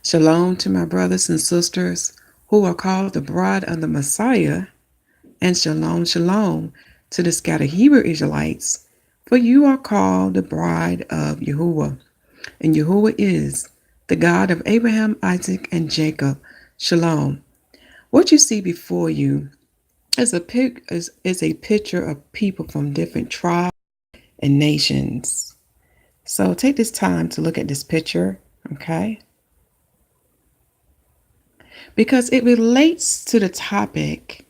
Shalom to my brothers and sisters who are called the bride of the Messiah, and shalom, shalom to the scattered Hebrew Israelites, for you are called the bride of Yahuwah, and Yahuwah is the God of Abraham, Isaac, and Jacob. Shalom. What you see before you is a picture of people from different tribes and nations. So take this time to look at this picture, okay? Because it relates to the topic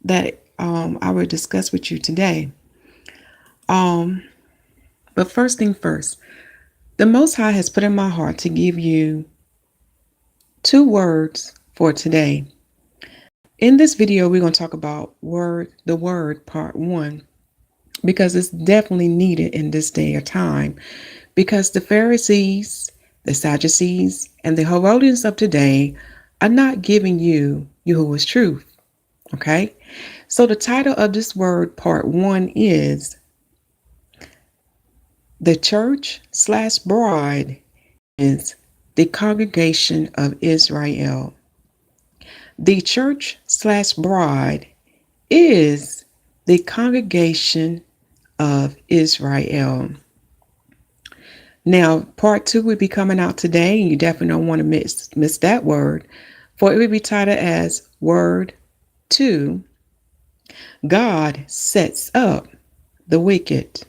that I will discuss with you today. But first thing first, the Most High has put in my heart to give you two words for today. In this video, we're going to talk about the word part one, because it's definitely needed in this day or time, because the Pharisees, the Sadducees, and the Herodians of today are not giving you Yahuwah's truth. Okay? So the title of this word part one is the church/bride is the congregation of Israel. The church/bride is the congregation of Israel. Now, part two will be coming out today, and you definitely don't want to miss that word, for it will be titled as Word 2, God sets up the wicked.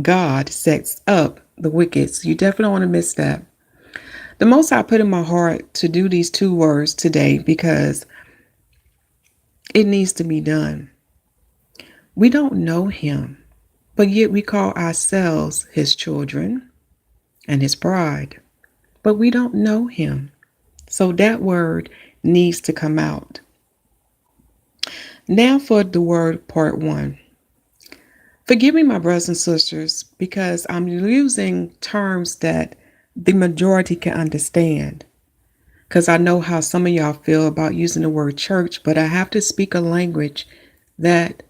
God sets up the wicked. So you definitely don't want to miss that. The Most High put in my heart to do these two words today because it needs to be done. We don't know him, but yet we call ourselves his children and his bride. But we don't know him. So that word needs to come out. Now for the word part one. Forgive me, my brothers and sisters, because I'm using terms that the majority can understand. Because I know how some of y'all feel about using the word church, but I have to speak a language that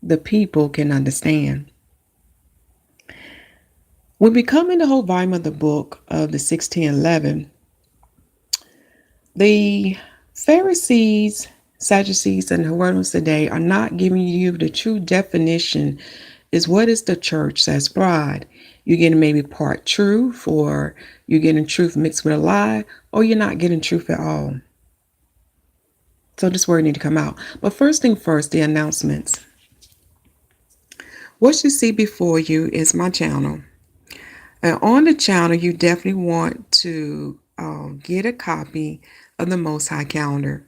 the people can understand. When we come in the whole volume of the book of the 1611, the Pharisees, Sadducees, and Herodians today are not giving you the true definition is what is the church as bride. You're getting maybe part truth, or you're getting truth mixed with a lie, or you're not getting truth at all. So this word need to come out. But first thing first, the announcements. What you see before you is my channel. And on the channel, you definitely want to get a copy of the Most High calendar.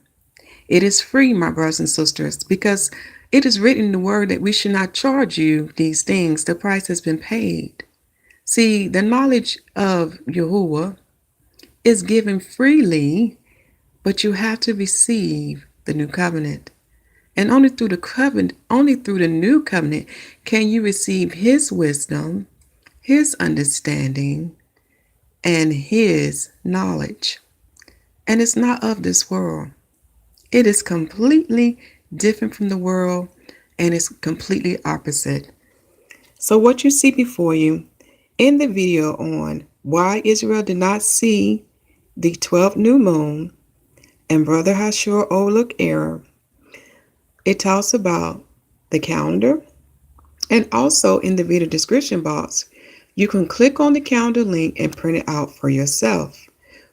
It is free, my brothers and sisters, because it is written in the word that we should not charge you these things. The price has been paid. See, the knowledge of Yahuwah is given freely, but you have to receive the new covenant. And only through the new covenant can you receive his wisdom, his understanding, and his knowledge. And it's not of this world. It is completely different from the world, and it's completely opposite. So what you see before you in the video on why Israel did not see the 12th new moon and Brother Hashur overlooked error, it talks about the calendar, and also in the video description box, you can click on the calendar link and print it out for yourself.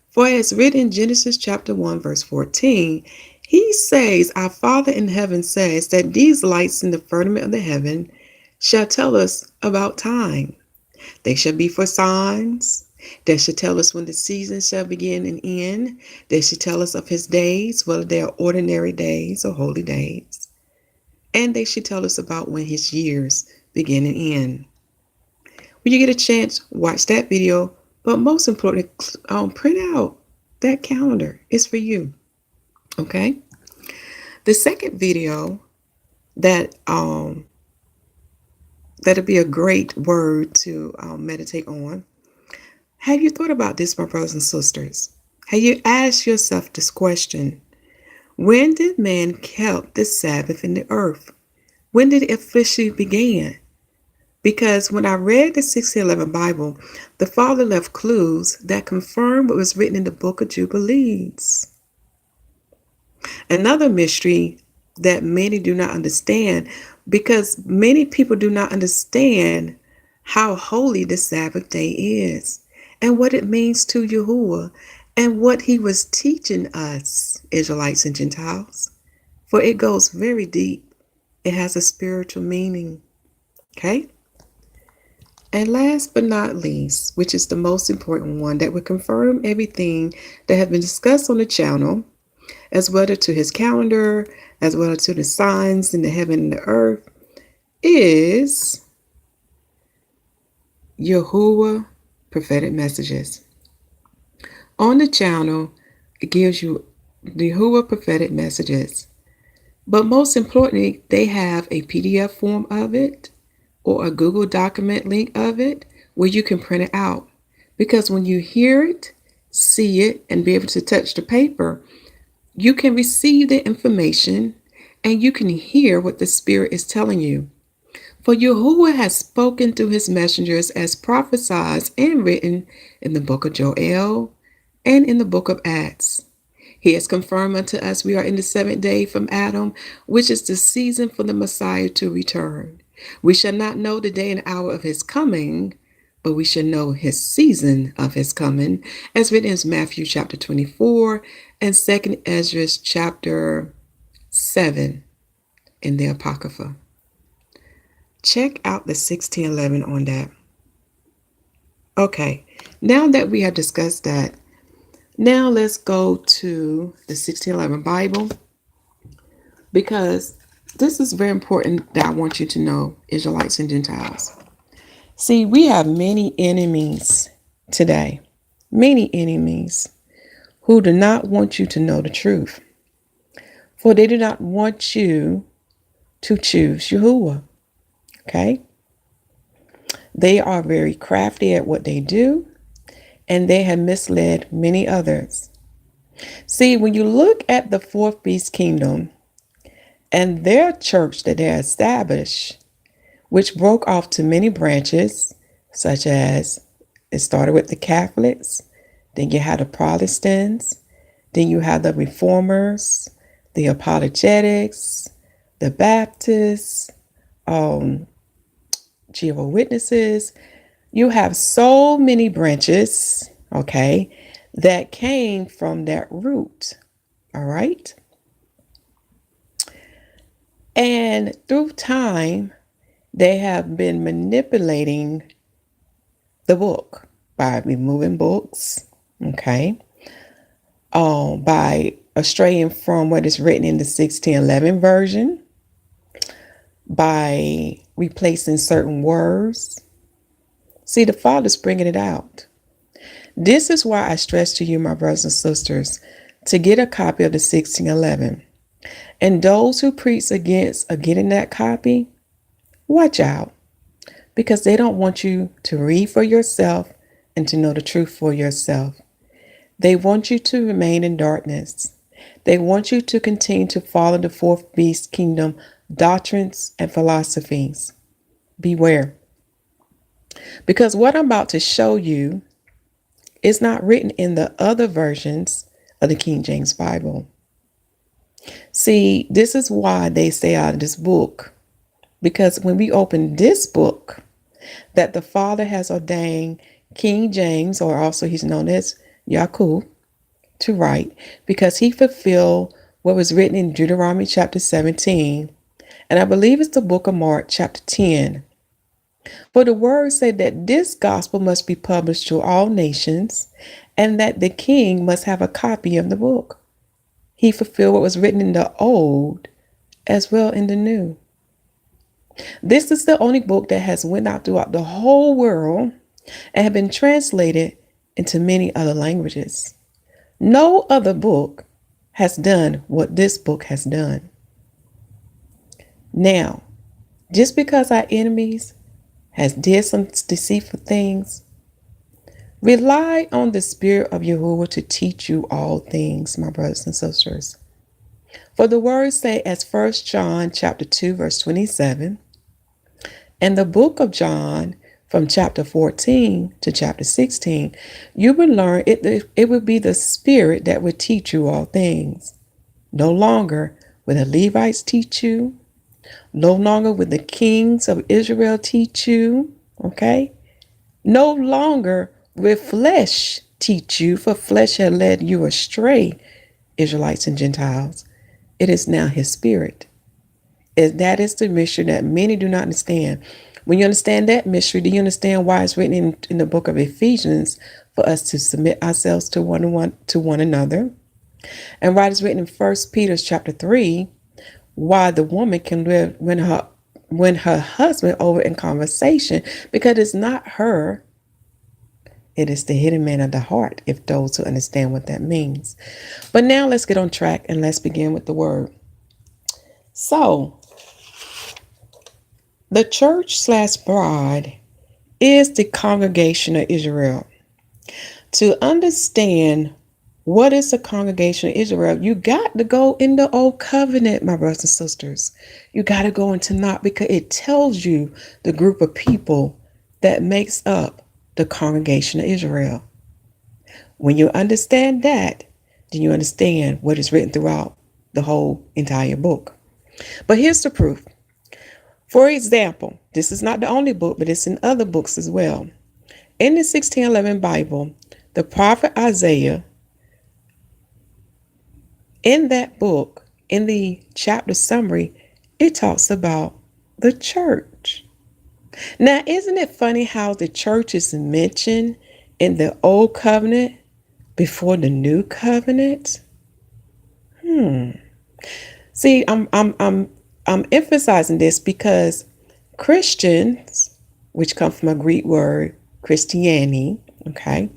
For as written in Genesis chapter 1, verse 14, he says, our Father in heaven says that these lights in the firmament of the heaven shall tell us about time. They shall be for signs. They shall tell us when the season shall begin and end. They shall tell us of his days, whether they are ordinary days or holy days. And they should tell us about when his years begin and end. When you get a chance, watch that video. But most importantly, print out that calendar. It's for you. Okay? The second video that'll be a great word to meditate on. Have you thought about this, my brothers and sisters? Have you asked yourself this question? When did man keep the Sabbath in the earth? When did it officially begin? Because when I read the 1611 Bible, the Father left clues that confirmed what was written in the book of Jubilees. Another mystery that many do not understand, because many people do not understand how holy the Sabbath day is and what it means to Yahuwah and what he was teaching us, Israelites and Gentiles. For it goes very deep. It has a spiritual meaning. Okay? And last but not least, which is the most important one that will confirm everything that have been discussed on the channel, as well as to his calendar, as well as to the signs in the heaven and the earth, is YAHUAH prophetic messages. On the channel, it gives you the YAHUAH prophetic messages. But most importantly, they have a PDF form of it or a Google document link of it where you can print it out. Because when you hear it, see it, and be able to touch the paper, you can receive the information and you can hear what the Spirit is telling you. For Yahuwah has spoken through his messengers as prophesied and written in the book of Joel and in the book of Acts. He has confirmed unto us we are in the seventh day from Adam, which is the season for the Messiah to return. We shall not know the day and hour of his coming, but we shall know his season of his coming, as written in Matthew chapter 24 and 2nd Ezra chapter 7 in the Apocrypha. Check out the 1611 on that. Okay, now that we have discussed that, now let's go to the 1611 Bible, because this is very important that I want you to know, Israelites and Gentiles. See, we have many enemies today, many enemies who do not want you to know the truth, for they do not want you to choose Yahuwah. Okay? They are very crafty at what they do, and they have misled many others. See, when you look at the fourth beast kingdom and their church that they established, which broke off to many branches, such as it started with the Catholics, then you had the Protestants, then you have the Reformers, the Apologetics, the Baptists, Jehovah's Witnesses. You have so many branches, okay, that came from that root, all right? And through time, they have been manipulating the book by removing books, okay, by straying from what is written in the 1611 version, by replacing certain words. See, the Father's bringing it out. This is why I stress to you, my brothers and sisters, to get a copy of the 1611. And those who preach against getting that copy, watch out, because they don't want you to read for yourself and to know the truth for yourself. They want you to remain in darkness. They want you to continue to follow the fourth beast kingdom doctrines and philosophies. Beware. Because what I'm about to show you is not written in the other versions of the King James Bible. See, this is why they say out of this book, because when we open this book that the Father has ordained King James, or also he's known as Yahuwah, to write, because he fulfilled what was written in Deuteronomy chapter 17, and I believe it's the book of Mark chapter 10. For the words say that this gospel must be published to all nations, and that the king must have a copy of the book. He fulfilled what was written in the old as well in the new. This is the only book that has went out throughout the whole world and have been translated into many other languages. No other book has done what this book has done. Now, just because our enemies has did some deceitful things, rely on the Spirit of Yahuwah to teach you all things, my brothers and sisters. For the words say, as 1 John chapter 2, verse 27, And the book of John, from chapter 14 to chapter 16, you will learn it will be the Spirit that will teach you all things. No longer will the Levites teach you. No longer will the kings of Israel teach you. Okay? No longer will flesh teach you, for flesh had led you astray, Israelites and Gentiles. It is now his Spirit. That is the mystery that many do not understand. When you understand that mystery, do you understand why it's written in the book of Ephesians for us to submit ourselves to one another? And why it's written in 1 Peter chapter 3, why the woman can live when her husband over in conversation, because it's not her, it is the hidden man of the heart, if those who understand what that means. But now let's get on track and let's begin with the word. So, the church/bride is the congregation of Israel. To understand what is the congregation of Israel, you got to go in the old covenant, my brothers and sisters. You got to go into Knock, because it tells you the group of people that makes up the congregation of Israel. When you understand that, then you understand what is written throughout the whole entire book. But here's the proof. For example, this is not the only book, but it's in other books as well. In the 1611 Bible, the prophet Isaiah, in that book, in the chapter summary, it talks about the church. Now, isn't it funny how the church is mentioned in the old covenant before the new covenant? See, I'm emphasizing this because Christians, which come from a Greek word, Christiani, okay,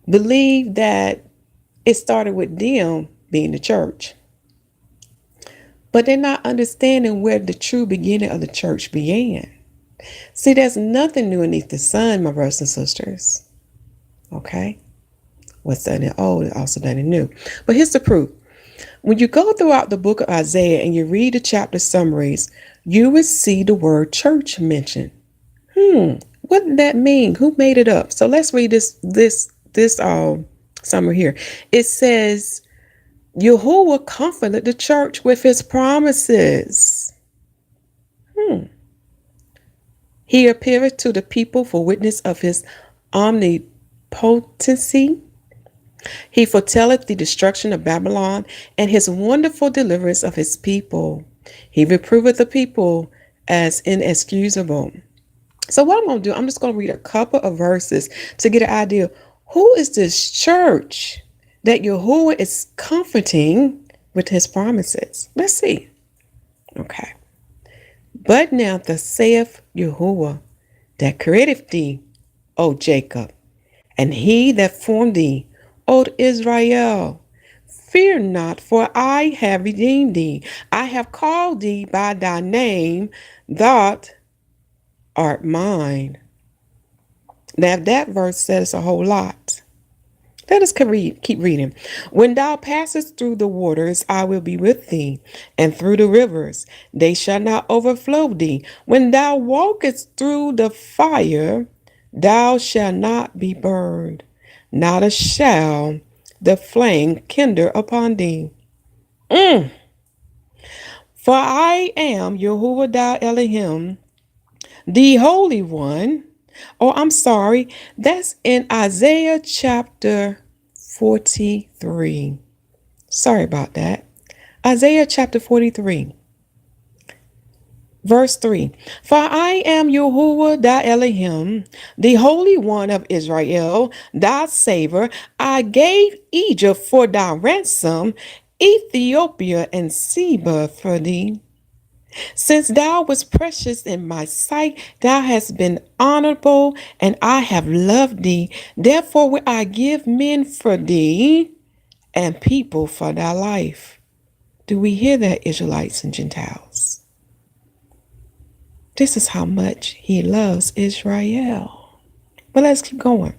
believe that it started with them being the church. But they're not understanding where the true beginning of the church began. See, there's nothing new beneath the sun, my brothers and sisters. Okay? What's done in old is also done in new. But here's the proof. When you go throughout the book of Isaiah and you read the chapter summaries, you will see the word church mentioned. What did that mean? Who made it up? So let's read this summary here. It says, Yahuwah comforted the church with his promises. He appeared to the people for witness of his omnipotency. He foretelleth the destruction of Babylon and his wonderful deliverance of his people. He reproveth the people as inexcusable. So what I'm going to do, I'm just going to read a couple of verses to get an idea. Who is this church that Yahuwah is comforting with his promises? Let's see. Okay. But now thus saith Yahuwah, that created thee, O Jacob, and he that formed thee, O Israel. Fear not, for I have redeemed thee. I have called thee by thy name, thou art mine. Now that verse says a whole lot. Let us keep reading. When thou passest through the waters, I will be with thee, and through the rivers, they shall not overflow thee. When thou walkest through the fire, thou shalt not be burned, neither shall the flame kindle upon thee. For I am Yahuwah thou Elohim, the Holy One. Oh, I'm sorry. That's in Isaiah chapter 43. Sorry about that. Isaiah chapter 43. Verse 3. For I am Yahuwah thy Elohim, the Holy One of Israel, thy Savior. I gave Egypt for thy ransom, Ethiopia and Seba for thee. Since thou wast precious in my sight, thou hast been honorable, and I have loved thee. Therefore will I give men for thee, and people for thy life. Do we hear that, Israelites and Gentiles? This is how much he loves Israel. But let's keep going.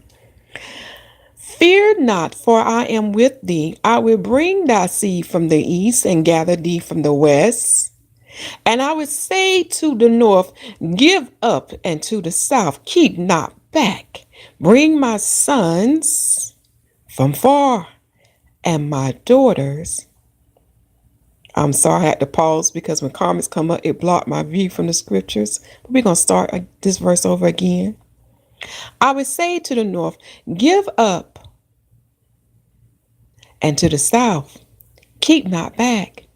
Fear not, for I am with thee. I will bring thy seed from the east and gather thee from the west. And I would say to the north, give up, and to the south, keep not back. Bring my sons from far and my daughters. I'm sorry, I had to pause because when comments come up, it blocked my view from the scriptures. But we're going to start this verse over again. I would say to the north, give up, and to the south, keep not back.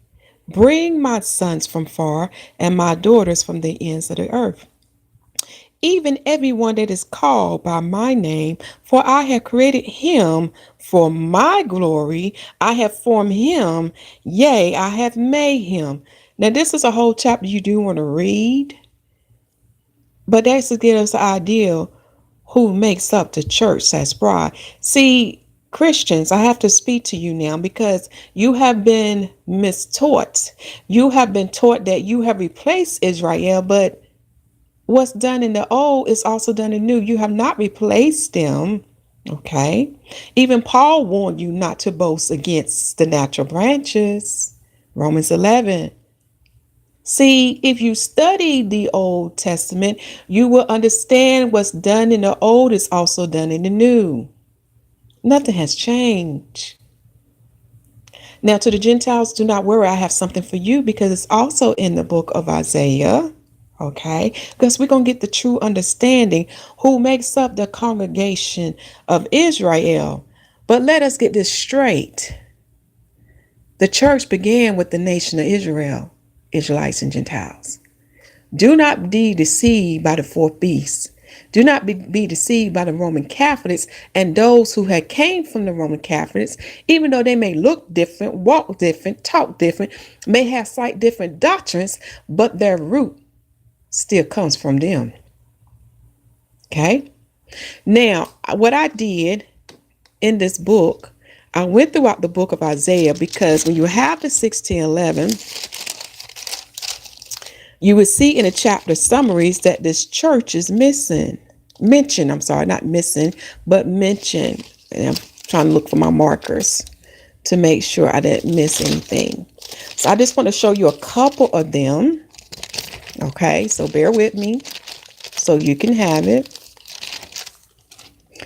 Bring my sons from far and my daughters from the ends of the earth. Even everyone that is called by my name, for I have created him for my glory. I have formed him. Yea, I have made him. Now, this is a whole chapter you do want to read, but that's to give us an idea who makes up the church as bride. See, Christians, I have to speak to you now because you have been mistaught. You have been taught that you have replaced Israel, but what's done in the old is also done in new. You have not replaced them. Okay. Even Paul warned you not to boast against the natural branches. Romans 11. See, if you study the Old Testament, you will understand what's done in the old is also done in the new. Nothing has changed. Now, to the Gentiles, do not worry. I have something for you because it's also in the book of Isaiah. Okay, because we're going to get the true understanding who makes up the congregation of Israel. But let us get this straight. The church began with the nation of Israel, Israelites and Gentiles. Do not be deceived by the fourth beast. Do not be deceived by the Roman Catholics and those who had came from the Roman Catholics, even though they may look different, walk different, talk different, may have slight different doctrines, but their root still comes from them. Okay. Now, what I did in this book, I went throughout the book of Isaiah because when you have the 16:11, you would see in the chapter summaries that this church is mentioned. I'm sorry, not missing, but mentioned. And I'm trying to look for my markers to make sure I didn't miss anything. So I just want to show you a couple of them. Okay, so bear with me so you can have it.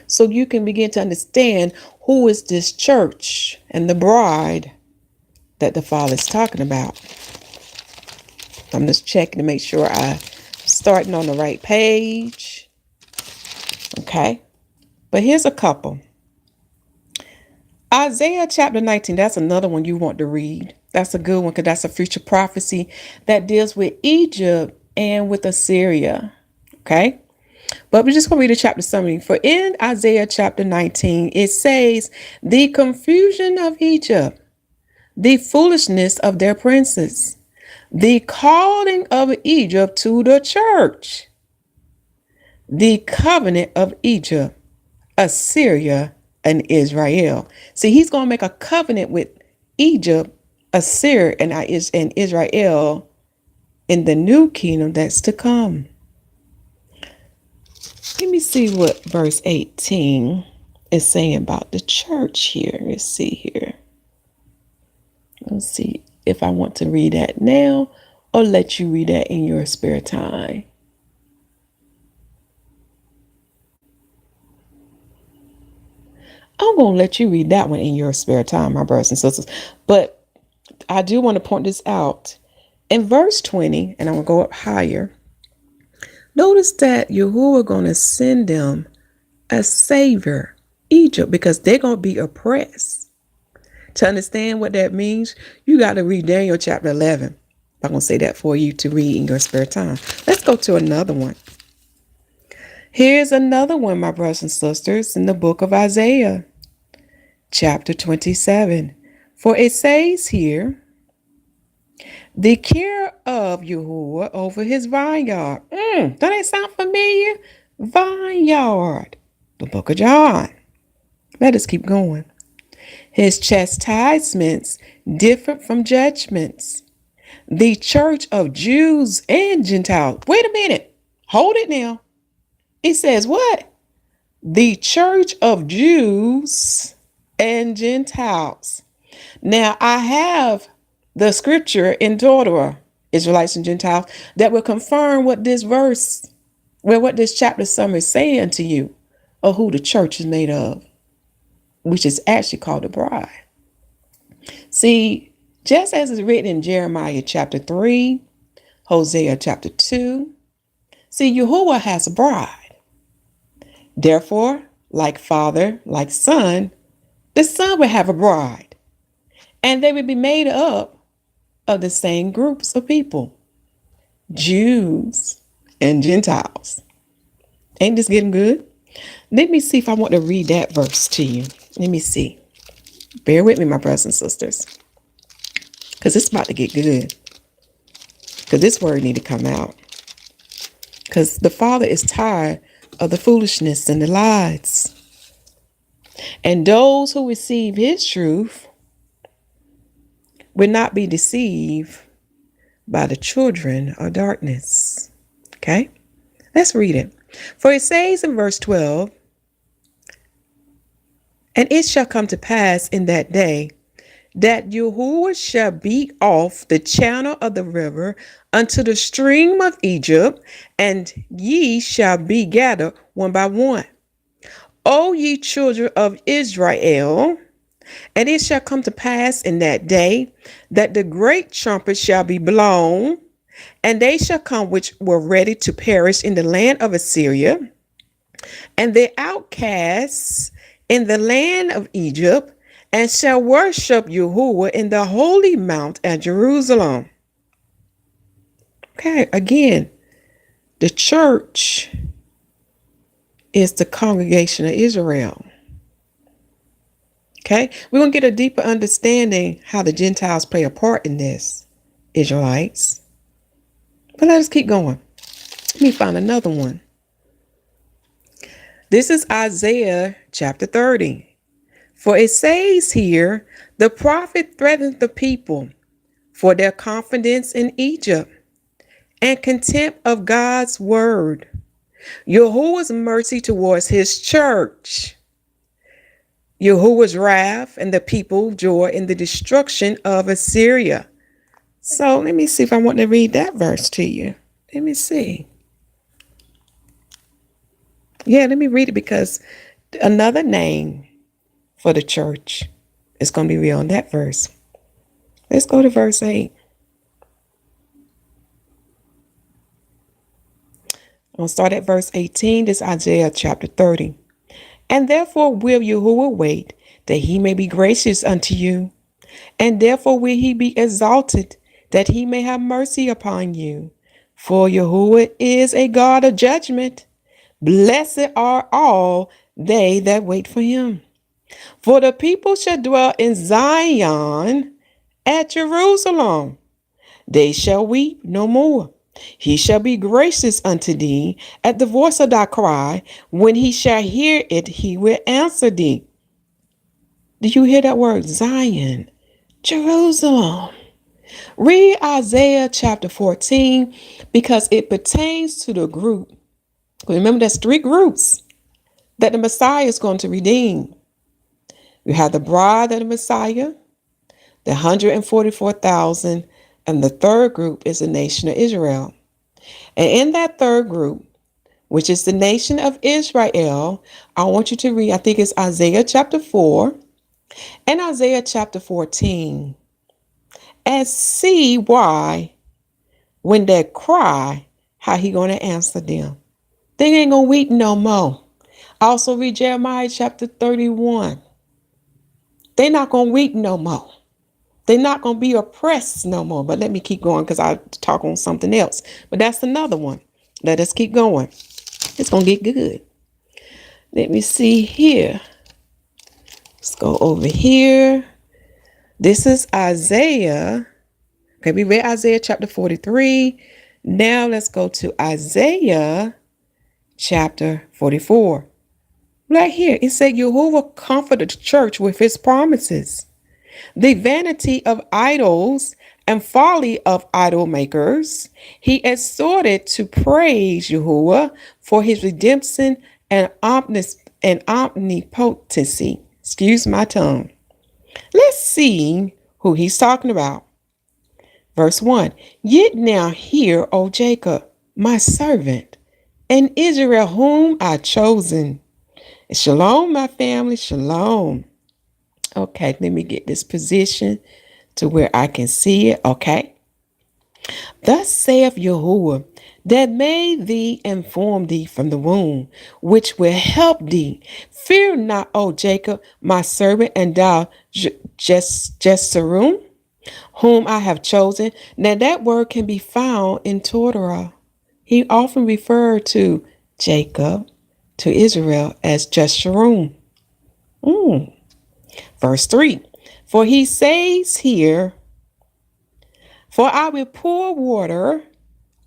So you can begin to understand who is this church and the bride that the Father is talking about. I'm just checking to make sure I'm starting on the right page. Okay, but here's a couple. Isaiah chapter 19, that's another one you want to read. That's a good one because that's a future prophecy that deals with Egypt and with Assyria. Okay. But we're just going to read a chapter summary. For in Isaiah chapter 19, it says, the confusion of Egypt, the foolishness of their princes, the calling of Egypt to the church, the covenant of Egypt, Assyria, and Israel. See, he's going to make a covenant with Egypt, Assyria, and Israel in the new kingdom that's to come. Let me see what verse 18 is saying about the church here. Let's see here. Let's see if I want to read that now or let you read that in your spare time. I'm going to let you read that one in your spare time, my brothers and sisters. But I do want to point this out. In verse 20, and I'm going to go up higher, notice that Yahuwah going to send them a savior, Egypt, because they're going to be oppressed. To understand what that means, you got to read Daniel chapter 11. I'm going to say that for you to read in your spare time. Let's go to another one. Here's another one, my brothers and sisters, in the book of Isaiah, chapter 27. For it says here, the care of Yahuwah over his vineyard. Don't that sound familiar? Vineyard. The book of John. Let us keep going. His chastisements different from judgments. The church of Jews and Gentiles. Wait a minute. Hold it now. It says what? The church of Jews and Gentiles. Now, I have the scripture in Torah. Israelites and Gentiles, that will confirm what this verse, well, what this chapter summary is saying to you, or who the church is made of, which is actually called the bride. See, just as it's written in Jeremiah chapter 3, Hosea chapter 2, see, YAHUAH has a bride. Therefore, like father, like son, the son will have a bride. And they will be made up of the same groups of people, Jews and Gentiles. Ain't this getting good? Let me see if I want to read that verse to you. Let me see. Bear with me, my brothers and sisters, because it's about to get good. Because this word need to come out. Because the Father is tired of the foolishness and the lies. And those who receive his truth will not be deceived by the children of darkness. Okay? Let's read it. For it says in verse 12, and it shall come to pass in that day that Yahuwah shall beat off the channel of the river unto the stream of Egypt, and ye shall be gathered one by one. O ye children of Israel, and it shall come to pass in that day that the great trumpet shall be blown, and they shall come which were ready to perish in the land of Assyria, and the outcasts in the land of Egypt, and shall worship Yahuwah in the holy mount at Jerusalem. Okay, again, the church is the congregation of Israel. Okay, we're going to get a deeper understanding how the Gentiles play a part in this, Israelites. But let us keep going. Let me find another one. This is Isaiah chapter 30. For it says here, the prophet threatened the people for their confidence in Egypt and contempt of God's word. Yahuwah's mercy towards his church. Yahuwah's wrath and the people joy in the destruction of Assyria. So let me see if I want to read that verse to you. Let me see. Yeah, let me read it, because another name for the church is going to be real in that verse. Let's go to verse 8. I'm going to start at verse 18. This is Isaiah chapter 30. And therefore will Yahuwah wait, that he may be gracious unto you. And therefore will he be exalted, that he may have mercy upon you. For Yahuwah is a God of judgment. Blessed are all they that wait for him. For the people shall dwell in Zion at Jerusalem. They shall weep no more. He shall be gracious unto thee at the voice of thy cry. When he shall hear it, he will answer thee. Do you hear that word? Zion, Jerusalem. Read Isaiah chapter 14, because it pertains to the group. Remember, there's 3 groups that the Messiah is going to redeem. You have the bride of the Messiah, the 144,000, and the third group is the nation of Israel. And in that third group, which is the nation of Israel, I want you to read, I think it's Isaiah chapter 4 and Isaiah chapter 14, and see why, when they cry, how he going to answer them. They ain't going to weep no more. Also read Jeremiah chapter 31. They're not going to weep no more. They're not going to be oppressed no more. But let me keep going, because I talk on something else. But that's another one. Let us keep going. It's going to get good. Let me see here. Let's go over here. This is Isaiah. Okay, we read Isaiah chapter 43. Now let's go to Isaiah chapter 44. Right here, it said, Yahuwah comforted the church with his promises. The vanity of idols and folly of idol makers, he exhorted to praise Yahuwah for his redemption and omnipotency. Excuse my tongue. Let's see who he's talking about. Verse 1. Yet now hear, O Jacob, my servant, and Israel, whom I chosen. Shalom, my family. Shalom. Okay, let me get this position to where I can see it. Okay. Thus saith Yahuwah, that made thee and formed thee from the womb, which will help thee. Fear not, O Jacob, my servant, and thou Jeshurun, whom I have chosen. Now that word can be found in Torah. He often referred to Jacob, to Israel, as Jeshurun. Verse 3. For he says here, for I will pour water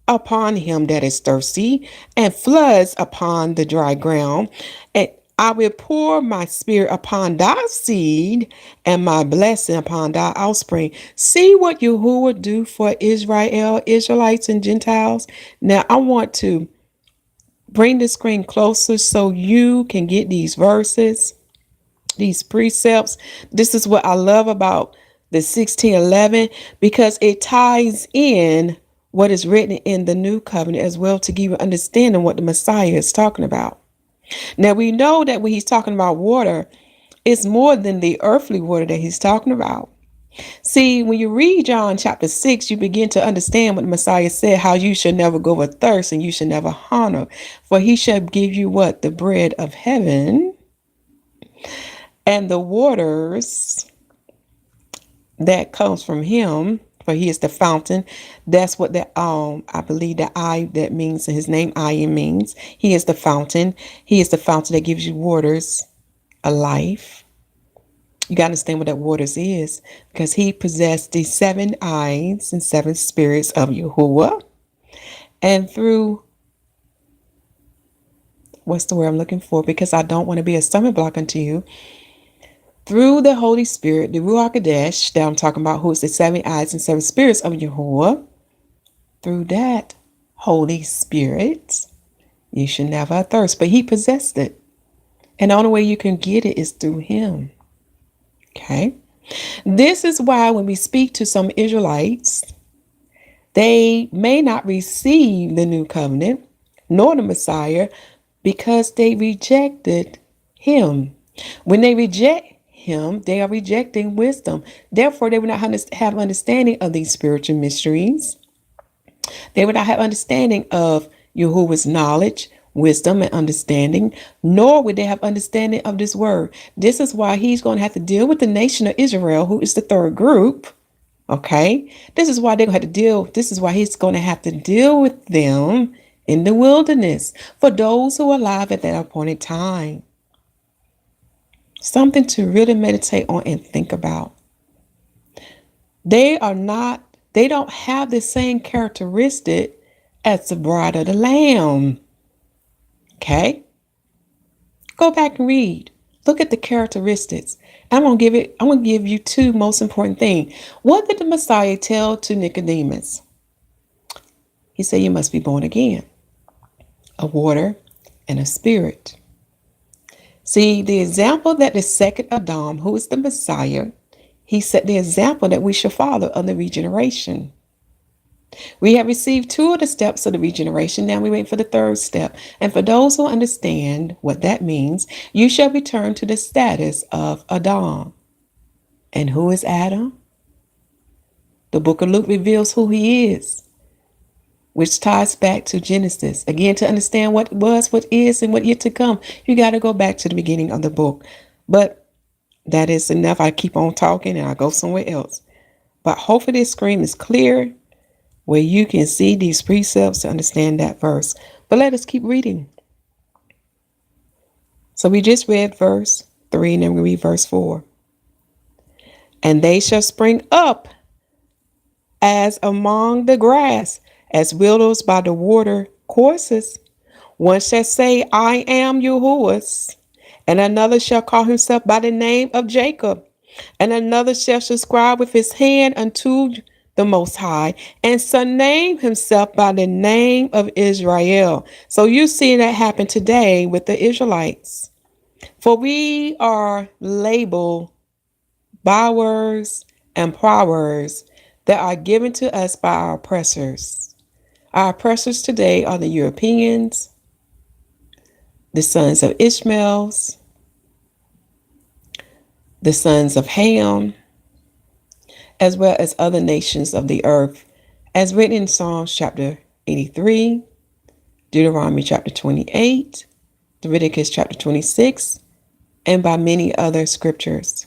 upon him that is thirsty, and floods upon the dry ground. And I will pour my spirit upon thy seed, and my blessing upon thy offspring. See what Yahuwah do for Israel, Israelites, and Gentiles. Now I want to bring the screen closer so you can get these verses, these precepts. This is what I love about the 1611, because it ties in what is written in the new covenant as well, to give you understanding what the Messiah is talking about. Now we know that when he's talking about water, it's more than the earthly water that he's talking about. See, when you read John chapter 6, you begin to understand what the Messiah said, how you should never go with thirst and you should never hunger. For he shall give you what? The bread of heaven, and the waters that comes from him, for he is the fountain. That's what that I believe that I that means, his name I means. He is the fountain. He is the fountain that gives you waters, a life. You got to understand what that waters is, because he possessed the 7 eyes and 7 spirits of Yahuwah. And through, what's the word I'm looking for? Because I don't want to be a stumbling block unto you. Through the Holy Spirit, the Ruach Kadesh, that I'm talking about, who is the 7 eyes and 7 spirits of Yahuwah. Through that Holy Spirit, you should never thirst. But he possessed it. And the only way you can get it is through him. Okay? This is why when we speak to some Israelites, they may not receive the new covenant nor the Messiah, because they rejected him. When they reject him, they are rejecting wisdom. Therefore, they will not have understanding of these spiritual mysteries. They will not have understanding of Yahuwah's knowledge, wisdom, and understanding, nor would they have understanding of this word. This is why he's going to have to deal with the nation of Israel, who is the third group. Okay, this is why they're going to have to deal. This is why he's going to have to deal with them in the wilderness, for those who are alive at that appointed time. Something to really meditate on and think about. They don't have the same characteristic as the bride of the Lamb. Okay, go back and read. Look at the characteristics. I'm going to give you 2 most important things. What did the Messiah tell to Nicodemus? He said, you must be born again, of water and a spirit. See, the example that the second Adam, who is the Messiah, he set the example that we should follow of the regeneration. We have received 2 of the steps of the regeneration. Now we wait for the 3rd step. And for those who understand what that means, you shall return to the status of Adam. And who is Adam? The book of Luke reveals who he is, which ties back to Genesis. Again, to understand what was, what is, and what yet to come, you got to go back to the beginning of the book. But that is enough. I keep on talking and I go somewhere else. But hopefully this screen is clear, where you can see these precepts to understand that verse. But let us keep reading. So we just read verse 3, and then we read verse 4. And they shall spring up as among the grass, as willows by the water courses. One shall say, I am Yahuwah's, and another shall call himself by the name of Jacob, and another shall subscribe with his hand unto the Most High, and name himself by the name of Israel. So you see that happen today with the Israelites. For we are labeled bywords and prowers. that are given to us by our oppressors. Our oppressors today are the Europeans, the sons of Ishmael, the sons of Ham, as well as other nations of the earth, as written in Psalms chapter 83, Deuteronomy chapter 28, Leviticus chapter 26, and by many other scriptures.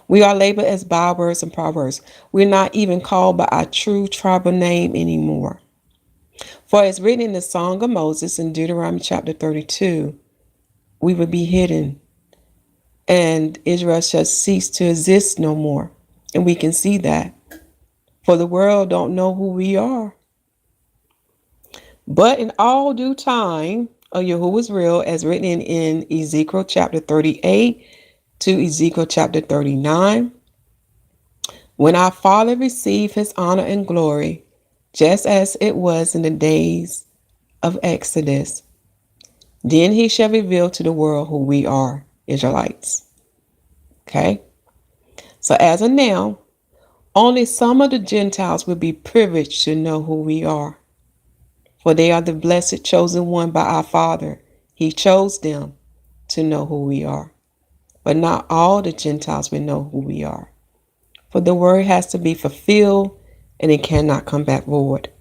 We are labeled as bywords and proverbs. We're not even called by our true tribal name anymore. For as written in the Song of Moses in Deuteronomy chapter 32, we will be hidden, and Israel shall cease to exist no more. And we can see that. For the world don't know who we are. But in all due time, YAHUAH is real, as written in Ezekiel chapter 38 to Ezekiel chapter 39. When our Father received his honor and glory, just as it was in the days of Exodus, then he shall reveal to the world who we are, Israelites. Okay? So as of now, only some of the Gentiles will be privileged to know who we are. For they are the blessed chosen one by our Father. He chose them to know who we are. But not all the Gentiles will know who we are. For the word has to be fulfilled, and it cannot come back void.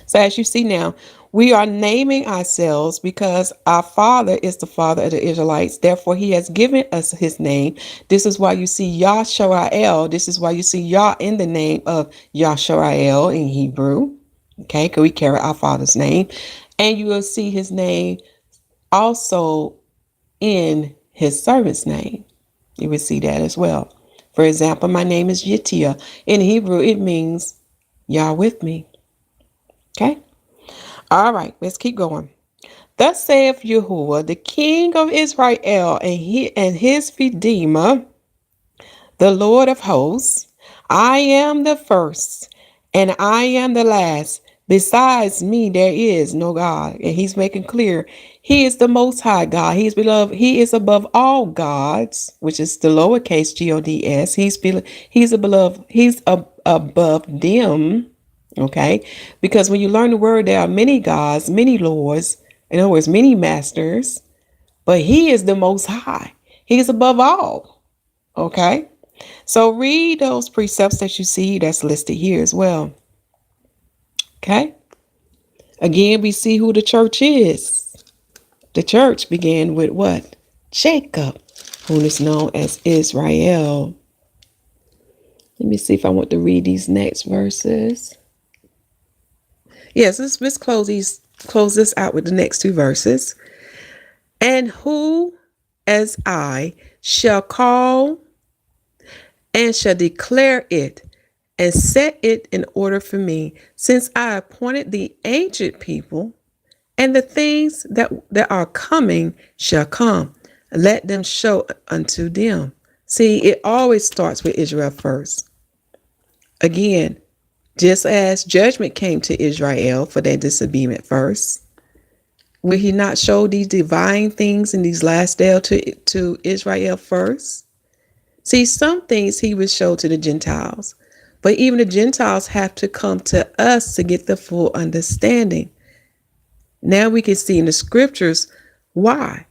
So as you see now, we are naming ourselves because our Father is the Father of the Israelites. Therefore, he has given us his name. This is why you see Yahusha. This is why you see Yah in the name of Yahusha in Hebrew. Okay, because we carry our Father's name. And you will see his name also in his servant's name. You will see that as well. For example, my name is Yetiah. In Hebrew, it means Yah with me. Okay? All right, let's keep going. Thus saith Yahuwah, the King of Israel and his Redeemer, the Lord of hosts, I am the first and I am the last. Besides me, there is no God. And he's making clear he is the most high God. He's beloved. He is above all gods, which is the lowercase gods. He's a beloved. He's above them. Okay. Because when you learn the word, there are many gods, many lords, in other words, many masters, but he is the most high. He is above all. Okay. So read those precepts that you see that's listed here as well. Okay. Again, we see who the church is. The church began with what? Jacob, who is known as Israel. Let me see if I want to read these next verses. Yes, let's close this out with the next two verses. And who as I shall call and shall declare it and set it in order for me, since I appointed the ancient people, and the things that are coming shall come. Let them show unto them. See, it always starts with Israel first. Again, just as judgment came to Israel for their disobedience first, will he not show these divine things in these last days to Israel first? See, some things he will show to the Gentiles, but even the Gentiles have to come to us to get the full understanding. Now we can see in the scriptures why.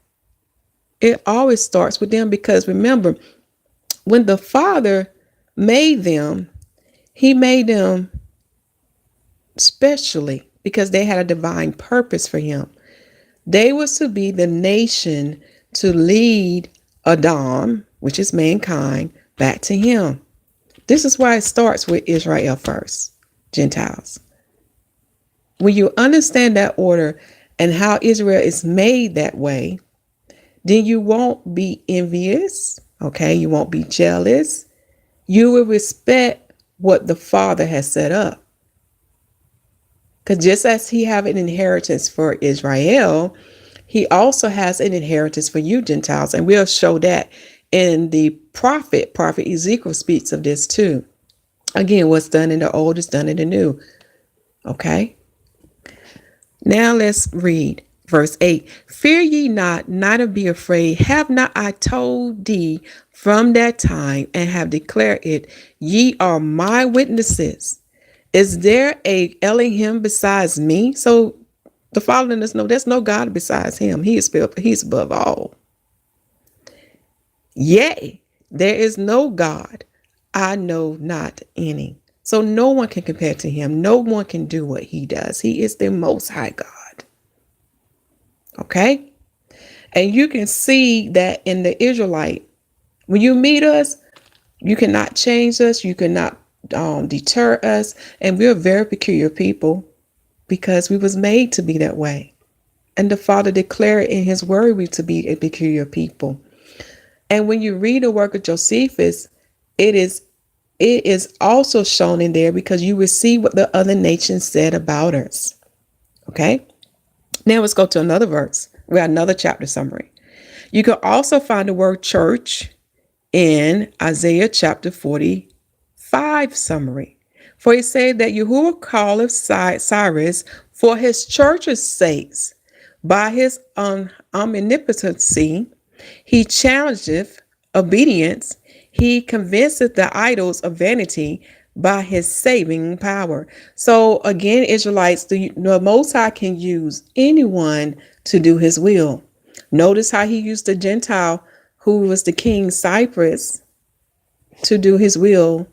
It always starts with them because remember, when the Father made them, he made them specially because they had a divine purpose for him. They were to be the nation to lead Adam, which is mankind, back to him. This is why it starts with Israel first, Gentiles. When you understand that order and how Israel is made that way, then you won't be envious, okay? You won't be jealous. You will respect what the Father has set up. Because just as he have an inheritance for Israel, he also has an inheritance for you Gentiles. And we'll show that in the prophet Ezekiel speaks of this too. Again, what's done in the old is done in the new. Okay. Now let's read. Verse 8, fear ye not, neither be afraid. Have not I told thee from that time, and have declared it? Ye are my witnesses. Is there a Elohim besides me? So the Father let us know there's no God besides him. He's above all. Yea, there is no God. I know not any. So no one can compare to him. No one can do what he does. He is the most high God. Okay? And you can see that in the Israelite. When you meet us, you cannot change us. You cannot deter us. And we're a very peculiar people because we was made to be that way. And the Father declared in his word we to be a peculiar people. And when you read the work of Josephus, it is also shown in there because you will see what the other nations said about us. Okay? Now let's go to another verse. We have another chapter summary. You can also find the word church in Isaiah chapter 45 summary. For he said that Yahuwah calleth Cyrus for his church's sakes. By his omnipotency, he challengeth obedience. He convinceth the idols of vanity by his saving power. So again, Israelites, the Most High can use anyone to do his will. Notice how he used the Gentile who was the king Cyprus to do his will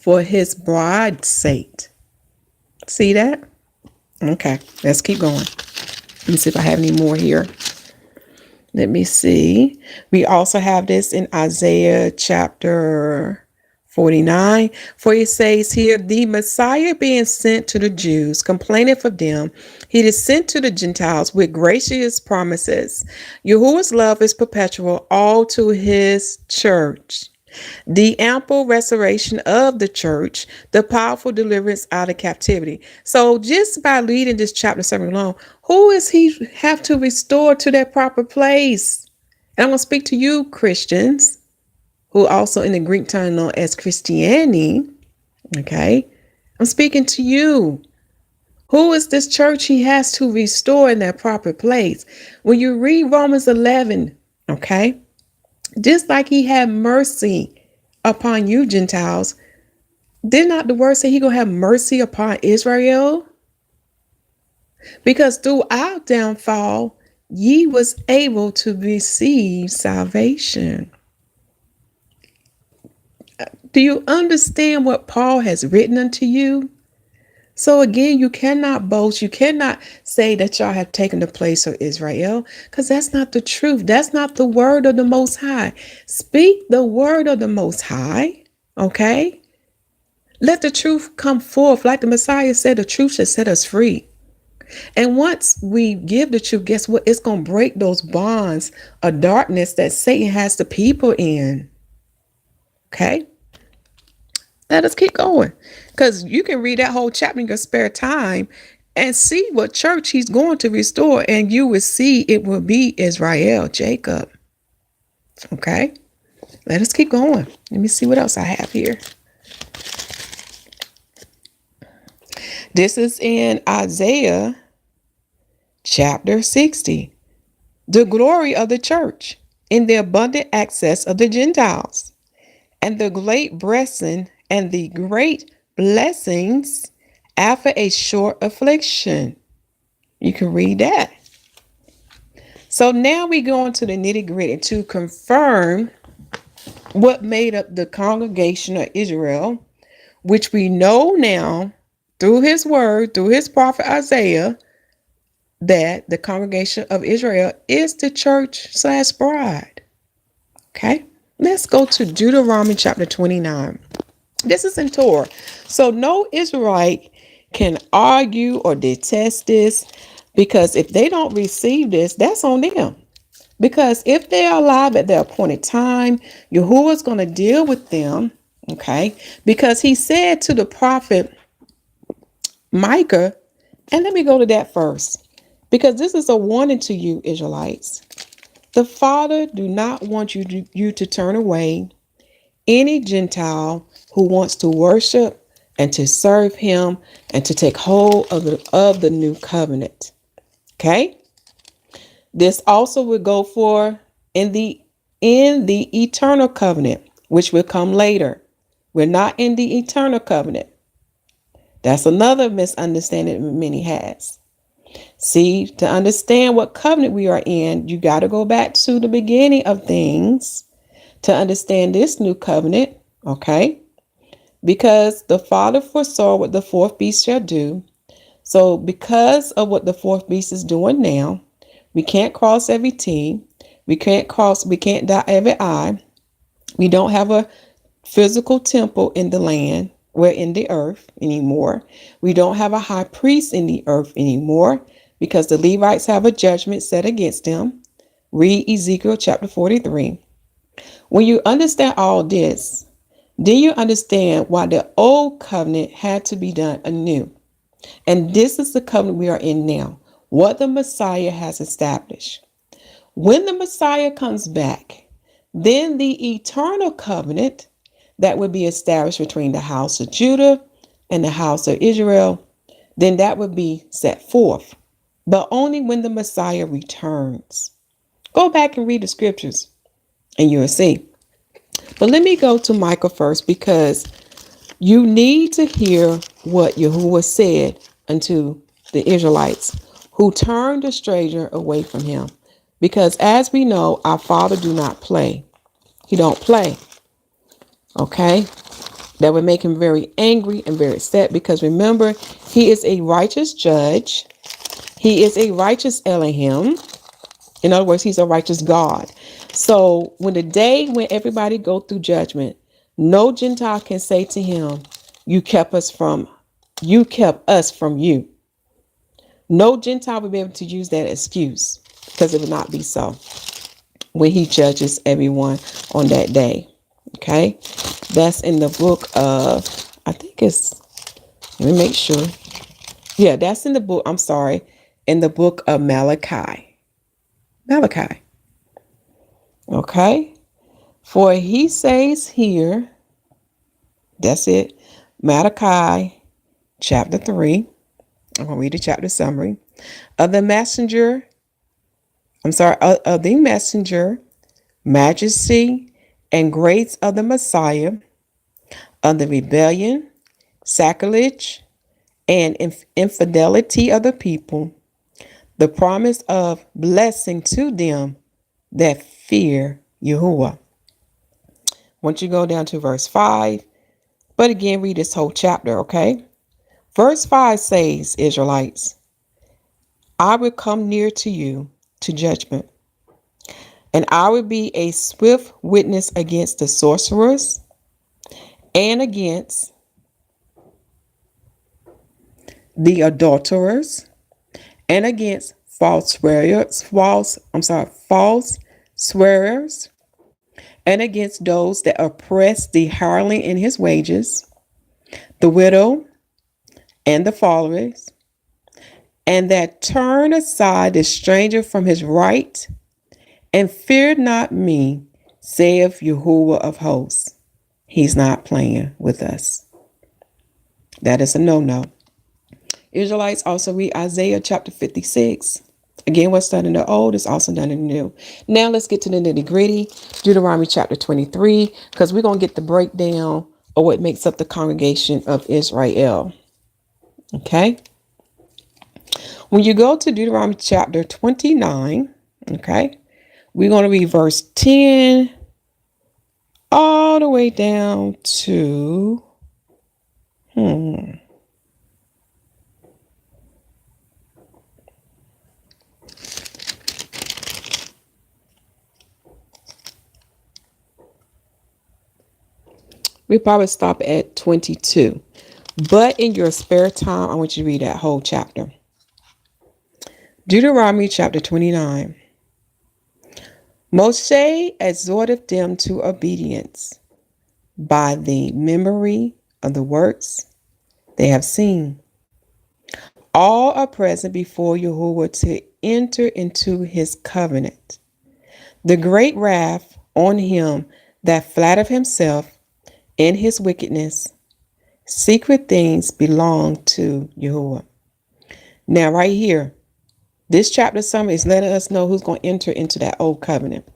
for his bride's sake. See that? Okay, let's keep going. Let me see if I have any more here. Let me see. We also have this in Isaiah chapter 49. For it says here, the Messiah being sent to the Jews, complaineth of them. He is sent to the Gentiles with gracious promises. Yahuwah's love is perpetual, all to his church. The ample restoration of the church, the powerful deliverance out of captivity. So just by reading this chapter 7 alone, who is he have to restore to their proper place? And I'm going to speak to you, Christians, who also in the Greek tongue known as Christianity. Okay. I'm speaking to you. Who is this church he has to restore in their proper place? When you read Romans 11, okay, just like he had mercy upon you, Gentiles, did not the word say he gonna have mercy upon Israel? Because through our downfall, ye was able to receive salvation. Do you understand what Paul has written unto you? So again, you cannot boast. You cannot say that y'all have taken the place of Israel, because that's not the truth. That's not the word of the Most High. Speak the word of the Most High, okay? Let the truth come forth. Like the Messiah said, the truth should set us free. And once we give the truth, guess what? It's going to break those bonds of darkness that Satan has the people in, okay? Let us keep going, because you can read that whole chapter in your spare time and see what church he's going to restore, and you will see it will be Israel, Jacob. Okay, let us keep going. Let me see what else I have here. This is in Isaiah chapter 60. The glory of the church in the abundant access of the Gentiles, and the great blessing and the great blessings after a short affliction. You can read that. So now we go into the nitty-gritty to confirm what made up the congregation of Israel, which we know now through his word, through his prophet Isaiah, that the congregation of Israel is the church/bride. Okay, let's go to Deuteronomy chapter 29. This is in Torah. So no Israelite can argue or detest this, because if they don't receive this, that's on them. Because if they are alive at their appointed time, Yahuwah is going to deal with them. Okay. Because he said to the prophet Micah, and let me go to that first, because this is a warning to you, Israelites. The Father do not want you to turn away any Gentile who wants to worship and to serve him and to take hold of the new covenant. Okay? This also would go for in the eternal covenant, which will come later. We're not in the eternal covenant. That's another misunderstanding many has. See, to understand what covenant we are in, you got to go back to the beginning of things to understand this new covenant, okay? Because the Father foresaw what the fourth beast shall do. So because of what the fourth beast is doing now, we can't cross every T. We can't dot every I. We don't have a physical temple in the land. We're in the earth anymore. We don't have a high priest in the earth anymore because the Levites have a judgment set against them. Read Ezekiel chapter 43. When you understand all this, then you understand why the old covenant had to be done anew. And this is the covenant we are in now, what the Messiah has established. When the Messiah comes back, then the eternal covenant that would be established between the house of Judah and the house of Israel, then that would be set forth, but only when the Messiah returns. Go back and read the scriptures and you'll see. But let me go to Micah first because you need to hear what Yahuwah said unto the Israelites who turned the stranger away from him. Because as we know, our Father do not play. He don't play. Okay? That would make him very angry and very upset because remember, he is a righteous judge. He is a righteous Elohim. In other words, he's a righteous God. So when the day when everybody go through judgment, no Gentile can say to him, you kept us from you. No Gentile will be able to use that excuse because it will not be so when he judges everyone on that day. Okay. That's in the book of, I think it's, let me make sure. Yeah, that's in the book. I'm sorry. In the book of Malachi. Okay. For he says here, that's it. Malachi chapter 3. I'm going to read the chapter summary. Of the messenger, of the messenger, majesty, and grace of the Messiah, of the rebellion, sacrilege, and infidelity of the people, the promise of blessing to them that fear Yahuwah. Once you go down to verse 5, but again, read this whole chapter, okay? Verse 5 says, Israelites, I will come near to you to judgment, and I will be a swift witness against the sorcerers and against the adulterers and against false swearers, and against those that oppress the hireling in his wages, the widow and the fatherless, and that turn aside the stranger from his right, and fear not me, saith Yahuwah of hosts. He's not playing with us. That is a no-no. Israelites also read Isaiah chapter 56. Again, what's done in the old is also done in the new. Now let's get to the nitty-gritty. Deuteronomy chapter 23, because we're going to get the breakdown of what makes up the congregation of Israel. Okay? When you go to Deuteronomy chapter 29, okay, we're going to read verse 10 all the way down to we probably stop at 22. But in your spare time, I want you to read that whole chapter. Deuteronomy chapter 29. Moshe exhorted them to obedience by the memory of the works they have seen. All are present before Yahuwah to enter into his covenant. The great wrath on him that flattereth himself in his wickedness. Secret things belong to Yahuwah. Now right here, This chapter summary is letting us know who's going to enter into that old covenant.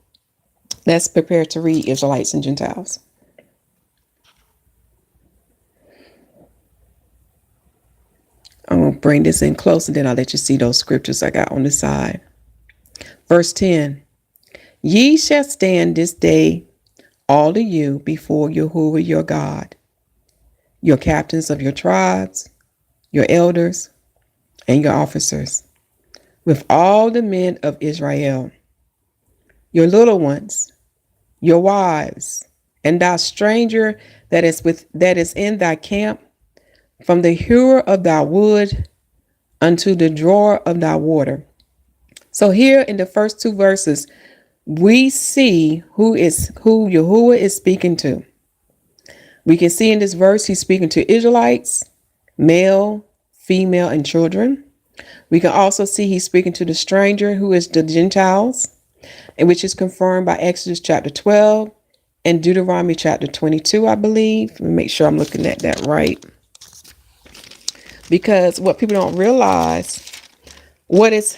Let's prepare to read Israelites and Gentiles. I'm going to bring this in close, and then I'll let you see those scriptures I got on the side. Verse 10. Ye shall stand this day, all of you, before Yahuwah your God, your captains of your tribes, your elders, and your officers, with all the men of Israel, your little ones, your wives, and thou stranger that is in thy camp, from the hewer of thy wood unto the drawer of thy water. So here in the first two verses, we see who Yahuwah is speaking to. We can see in this verse he's speaking to Israelites, male, female, and children. We can also see he's speaking to the stranger, who is the Gentiles, and which is confirmed by Exodus chapter 12 and Deuteronomy chapter 22, I believe. Let me make sure I'm looking at that right. Because what people don't realize, what is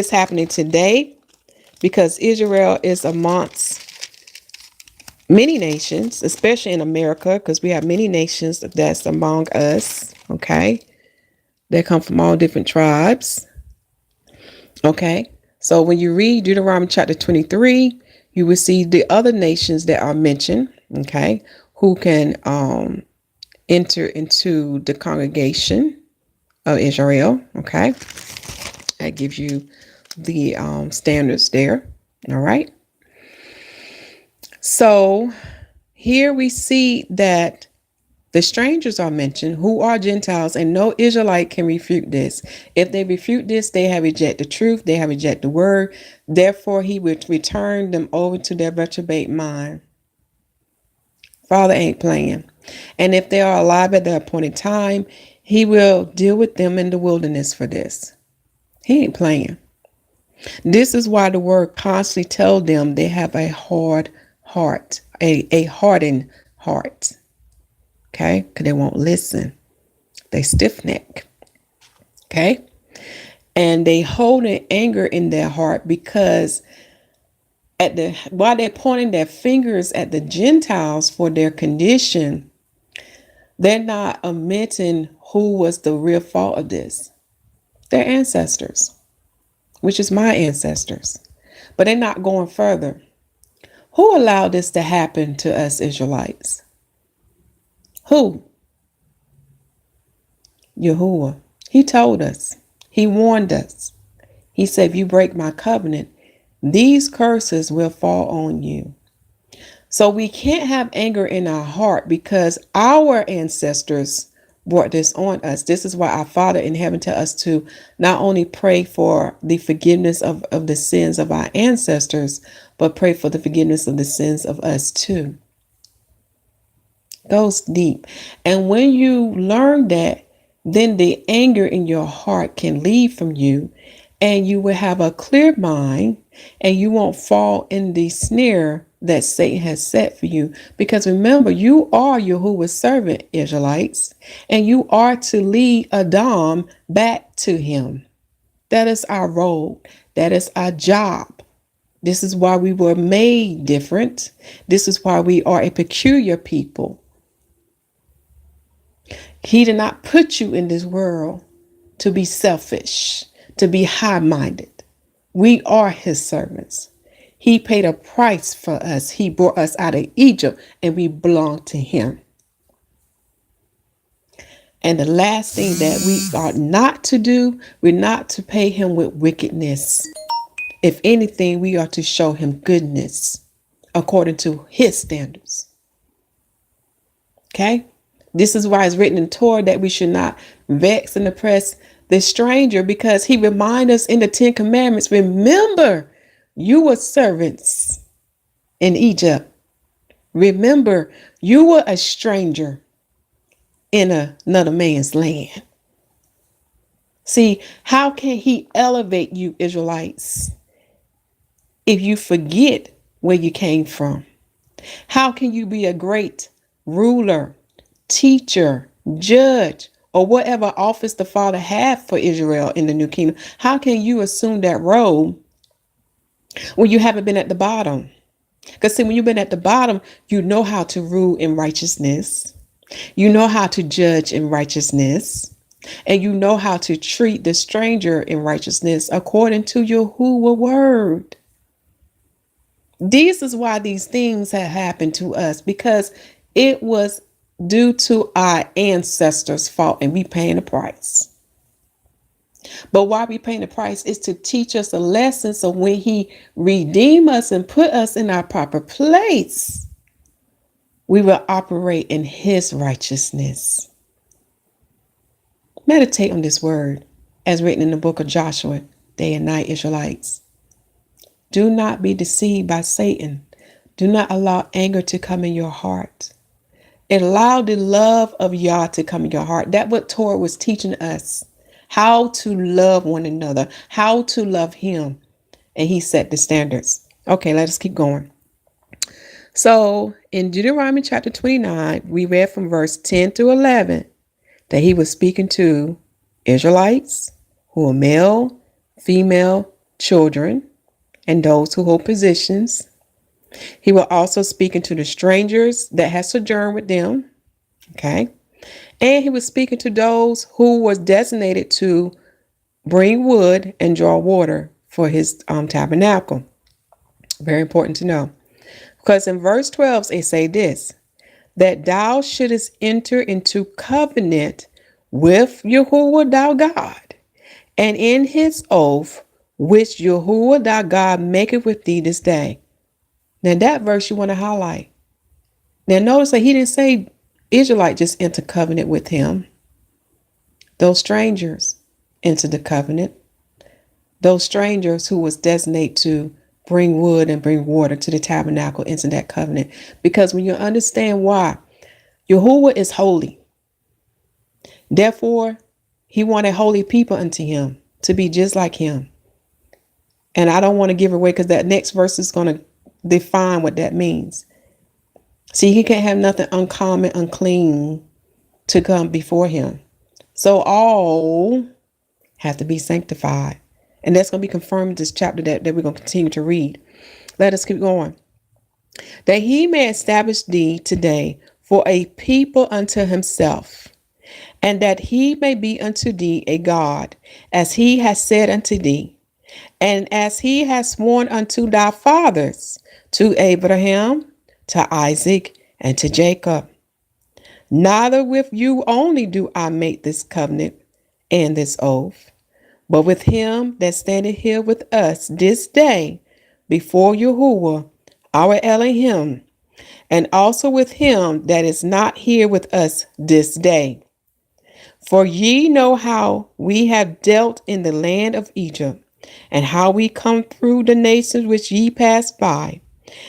happening today, because Israel is amongst many nations, especially in America, because we have many nations that's among us, okay? They come from all different tribes, okay? So when you read Deuteronomy chapter 23, you will see the other nations that are mentioned, okay, who can enter into the congregation of Israel, okay? That gives you the standards there, all right? So here we see that the strangers are mentioned, who are Gentiles, and no Israelite can refute this. If they refute this, they have rejected the truth, they have rejected the word. Therefore, he would return them over to their reprobate mind. Father ain't playing. And if they are alive at the appointed time, he will deal with them in the wilderness for this. He ain't playing. This is why the word constantly tells them they have a hard heart, a hardened heart. Okay? Because they won't listen. They stiff neck. Okay? And they hold an anger in their heart because while they're pointing their fingers at the Gentiles for their condition, they're not admitting who was the real fault of this. Their ancestors, which is my ancestors. But they're not going further. Who allowed this to happen to us Israelites? Who? Yahuwah. He told us. He warned us. He said, if you break my covenant, these curses will fall on you. So we can't have anger in our heart because our ancestors brought this on us. This is why our Father in heaven tells us to not only pray for the forgiveness of the sins of our ancestors, but pray for the forgiveness of the sins of us too. Goes deep. And when you learn that, then the anger in your heart can leave from you, and you will have a clear mind, and you won't fall in the snare that Satan has set for you. Because remember, you are Yahuwah's servant, Israelites, and you are to lead Adam back to him. That is our role. That is our job. This is why we were made different. This is why we are a peculiar people. He did not put you in this world to be selfish, to be high-minded. We are his servants. He paid a price for us. He brought us out of Egypt, and we belong to him. And the last thing that we are not to do, we're not to pay him with wickedness. If anything, we are to show him goodness according to his standards. Okay? This is why it's written in Torah that we should not vex and oppress the stranger, because he reminds us in the 10 Commandments, remember, you were servants in Egypt. Remember, you were a stranger in another man's land. See, how can he elevate you, Israelites, if you forget where you came from? How can you be a great ruler, teacher, judge, or whatever office the Father had for Israel in the new kingdom, how can you assume that role when you haven't been at the bottom? Because see, when you've been at the bottom, you know how to rule in righteousness. You know how to judge in righteousness. And you know how to treat the stranger in righteousness according to your Yahuwah word. This is why these things have happened to us, because it was due to our ancestors' fault and we paying the price. But why we paying the price is to teach us a lesson, so when he redeem us and put us in our proper place, we will operate in his righteousness. Meditate on this word as written in the book of Joshua, day and night, Israelites. Do not be deceived by Satan. Do not allow anger to come in your heart. Allow the love of Yah to come in your heart. That's what Torah was teaching us. How to love one another. How to love him. And he set the standards. Okay, let us keep going. So in Deuteronomy chapter 29, we read from verse 10 through 11 that he was speaking to Israelites who are male, female, children, and those who hold positions. He was also speaking to the strangers that had sojourned with them. Okay. And he was speaking to those who was designated to bring wood and draw water for his tabernacle. Very important to know. Because in verse 12, it say this, that thou shouldest enter into covenant with Yahuwah thou God, and in his oath, which Yahuwah thy God maketh with thee this day. Now that verse you want to highlight. Now notice that he didn't say Israelite just enter covenant with him. Those strangers entered the covenant. Those strangers who was designated to bring wood and bring water to the tabernacle into that covenant. Because when you understand why, Yahuwah is holy. Therefore, he wanted holy people unto him to be just like him. And I don't want to give away, because that next verse is going to define what that means. See, he can't have nothing uncommon, unclean to come before him. So all have to be sanctified. And that's going to be confirmed in this chapter that we're going to continue to read. Let us keep going. That he may establish thee today for a people unto himself, and that he may be unto thee a God, as he has said unto thee, and as he has sworn unto thy fathers, to Abraham, to Isaac, and to Jacob. Neither with you only do I make this covenant and this oath, but with him that standeth here with us this day before Yahuwah, our Elohim, and also with him that is not here with us this day. For ye know how we have dealt in the land of Egypt, and how we come through the nations which ye passed by,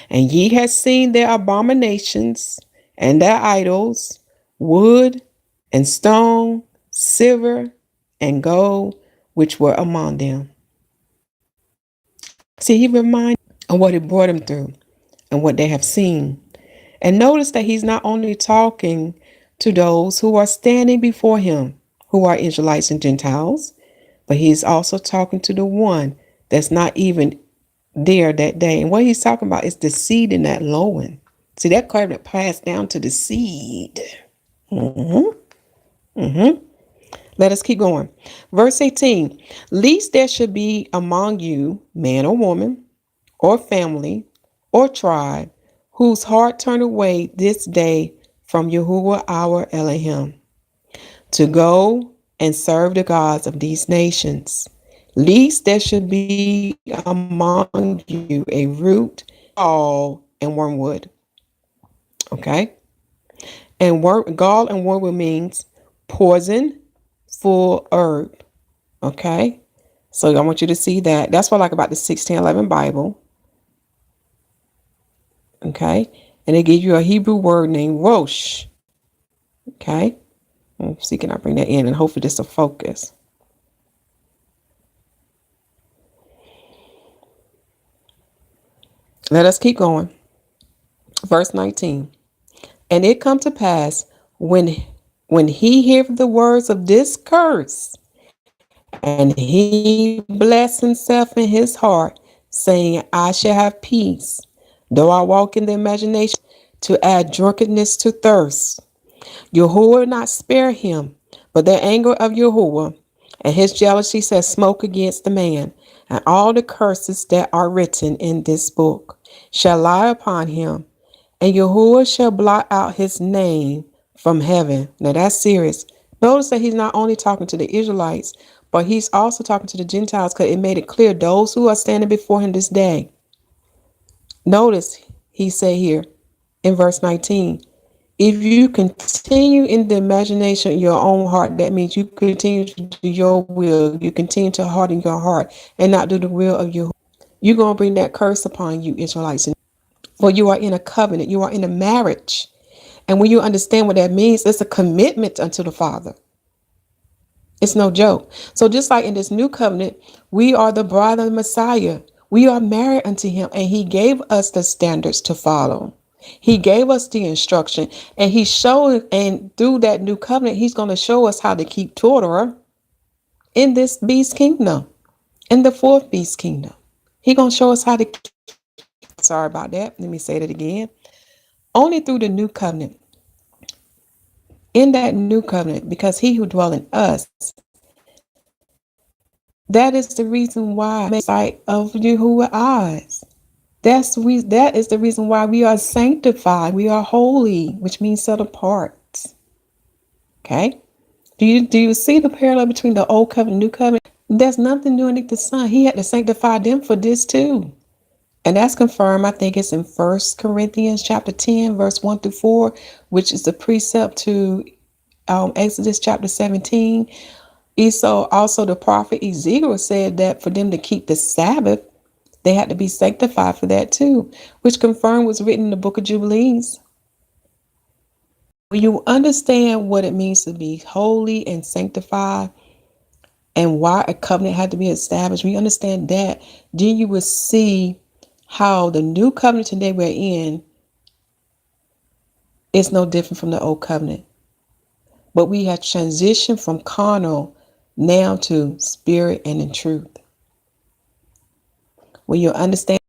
and ye have seen their abominations and their idols, wood and stone, silver and gold, which were among them. See, he reminded of what he brought them through and what they have seen. And notice that he's not only talking to those who are standing before him, who are Israelites and Gentiles, but he's also talking to the one that's not even there that day. And what he's talking about is the seed in that loin. See, that covenant passed down to the seed. Let us keep going. Verse 18, least there should be among you man or woman or family or tribe whose heart turn away this day from Yahuwah our Elohim, to go and serve the gods of these nations. Least there should be among you a root, gall, and wormwood. Okay? And gall and wormwood means poison, full herb. Okay? So I want you to see that. That's what I like about the 1611 Bible. Okay? And they give you a Hebrew word named Rosh. Okay? Let's see, can I bring that in? And hopefully this will focus. Let us keep going. Verse 19. And it come to pass when When he heareth the words of this curse, and he bless himself in his heart, saying, I shall have peace, though I walk in the imagination, to add drunkenness to thirst. Yahuwah not spare him, but the anger of Yahuwah and his jealousy shall smoke against the man, and all the curses that are written in this book shall lie upon him, and Yahuwah shall blot out his name from heaven. Now that's serious. Notice that he's not only talking to the Israelites, but he's also talking to the Gentiles, because it made it clear those who are standing before him this day. Notice he said here in verse 19, if you continue in the imagination of your own heart, that means you continue to do your will. You continue to harden your heart and not do the will of Yahuwah. You're going to bring that curse upon you, Israelites. For you are in a covenant. You are in a marriage. And when you understand what that means, it's a commitment unto the Father. It's no joke. So just like in this new covenant, we are the bride of the Messiah. We are married unto him, and he gave us the standards to follow. He gave us the instruction, and he showed, and through that new covenant, he's going to show us how to keep Torah in this beast kingdom, in the fourth beast kingdom. He's going to show us how to keep. Sorry about that. Let me say that again. Only through the new covenant. In that new covenant, because he who dwells in us, that is the reason why the sight of YAHUAH eyes. That is the reason why we are sanctified. We are holy, which means set apart. Okay? Do you see the parallel between the old covenant and new covenant? There's nothing new underneath the sun. He had to sanctify them for this too. And that's confirmed, I think it's in 1 Corinthians chapter 10, verse 1 through 4, which is the precept to Exodus chapter 17. Also, the prophet Ezekiel said that for them to keep the Sabbath, they had to be sanctified for that too, which confirmed was written in the book of Jubilees. When you understand what it means to be holy and sanctified and why a covenant had to be established, when you understand that, then you will see how the new covenant today we're in is no different from the old covenant. But we have transitioned from carnal now to spirit and in truth. When you understand,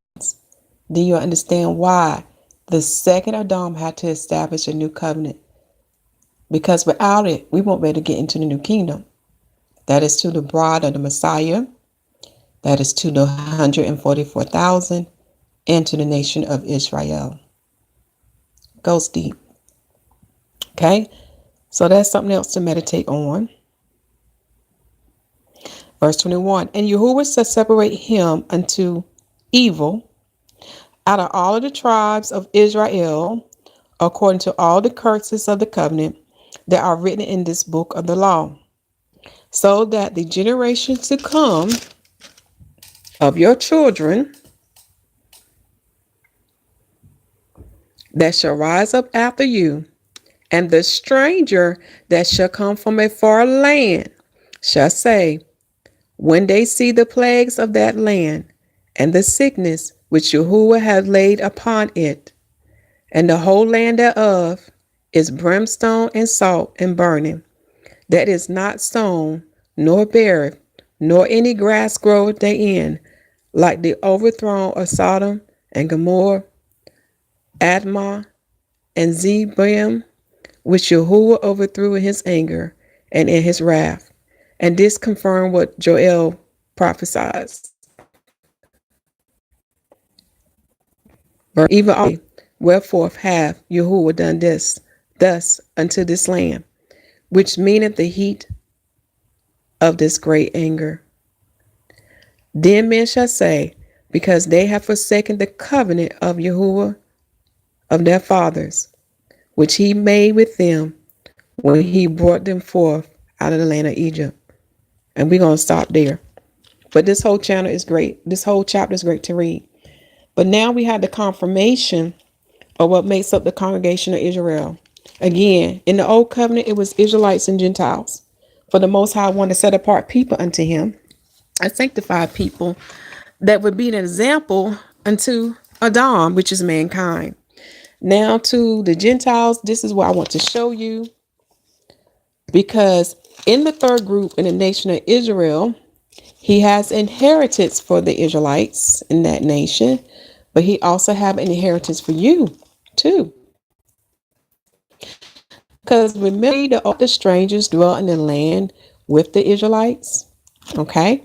then you understand why the second Adam had to establish a new covenant. Because without it, we won't be able to get into the new kingdom. That is to the bride of the Messiah. That is to the 144,000 and to the nation of Israel. Goes deep. Okay? So that's something else to meditate on. Verse 21, and Yahuwah shall separate him unto evil out of all of the tribes of Israel, according to all the curses of the covenant that are written in this book of the law, so that the generations to come of your children that shall rise up after you, and the stranger that shall come from a far land shall say, when they see the plagues of that land, and the sickness which Yahuwah hath laid upon it, and the whole land thereof is brimstone and salt and burning, that is not sown, nor beareth, nor any grass groweth therein, like the overthrown of Sodom and Gomorrah, Admah, and Zeboim, which Yahuwah overthrew in his anger and in his wrath. And this confirmed what Joel prophesies. Even all, wherefore hath Yahuwah done this, thus unto this land, which meaneth the heat of this great anger. Then men shall say, because they have forsaken the covenant of Yahuwah of their fathers, which he made with them when he brought them forth out of the land of Egypt. And we're going to stop there. But this whole chapter is great. This whole chapter is great to read. But now we have the confirmation of what makes up the congregation of Israel. Again, in the old covenant, it was Israelites and Gentiles. For the Most High wanted to set apart people unto him, a sanctified people that would be an example unto Adam, which is mankind. Now to the Gentiles, this is what I want to show you. because in the third group in the nation of Israel, he has inheritance for the Israelites in that nation, but he also have an inheritance for you too. Because remember, the strangers dwell in the land with the Israelites. Okay.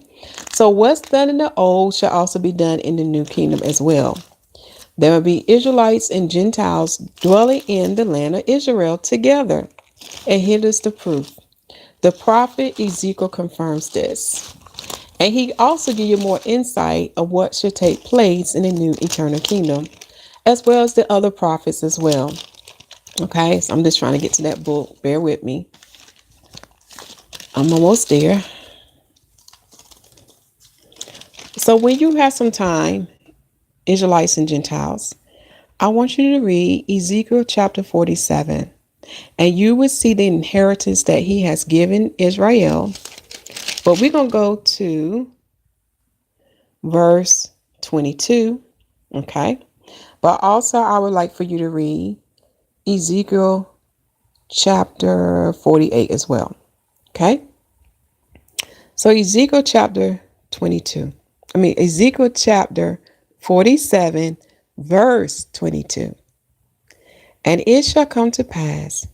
So what's done in the old shall also be done in the new kingdom as well. There will be Israelites and Gentiles dwelling in the land of Israel together. And here is the proof. The prophet Ezekiel confirms this. And he also gives you more insight of what should take place in the new eternal kingdom, as well as the other prophets as well. Okay, so I'm just trying to get to that book. Bear with me. I'm almost there. So when you have some time, Israelites and Gentiles, I want you to read Ezekiel chapter 47, and you will see the inheritance that he has given Israel. But we're going to go to verse 22, okay? But also I would like for you to read Ezekiel chapter 48 as well, okay? So Ezekiel chapter 47, verse 22. And it shall come to pass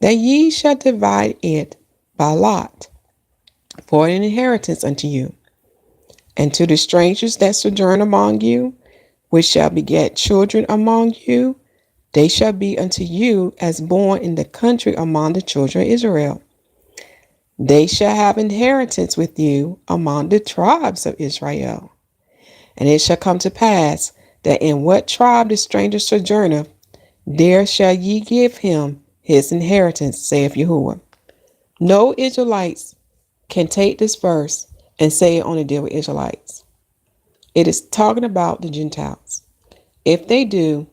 that ye shall divide it by lot for an inheritance unto you, and to the strangers that sojourn among you, which shall beget children among you, they shall be unto you as born in the country among the children of Israel. They shall have inheritance with you among the tribes of Israel. And it shall come to pass that in what tribe the stranger sojourneth, there shall ye give him his inheritance, saith Yahuwah. No Israelites can take this verse and say it only deal with Israelites. It is talking about the Gentiles. If they do,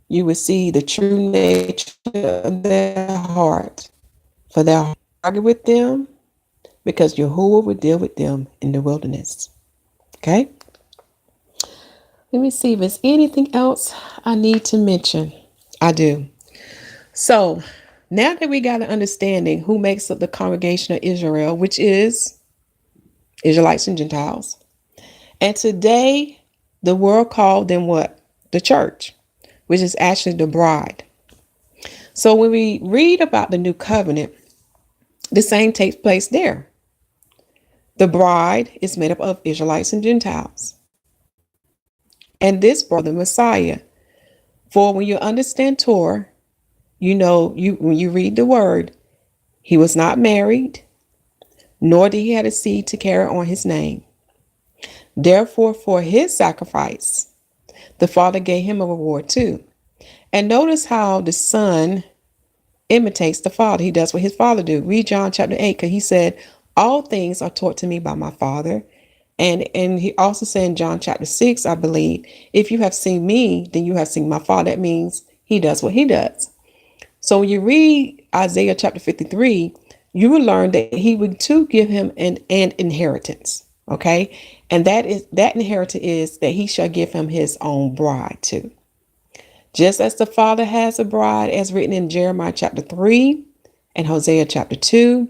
you will see the true nature of their heart. For thou argue with them, because Yahuwah will deal with them in the wilderness. Okay? Let me see if there's anything else I need to mention. I do. So now that we got an understanding who makes up the congregation of Israel, which is Israelites and Gentiles. And today, the world called them what? The church, which is actually the bride. So when we read about the new covenant, the same takes place there. The bride is made up of Israelites and Gentiles. And this brought the Messiah. For when you understand Torah, you know when you read the word, he was not married, nor did he have a seed to carry on his name. Therefore, for his sacrifice, the Father gave him a reward too. And notice how the Son imitates the Father. He does what his Father do. Read John chapter 8, because he said, all things are taught to me by my Father. And he also said in John chapter 6, I believe, if you have seen me, then you have seen my Father. That means he does what he does. So when you read Isaiah chapter 53, you will learn that he would too give him an inheritance. Okay. And that inheritance is that he shall give him his own bride too. Just as the Father has a bride, as written in Jeremiah chapter 3 and Hosea chapter 2,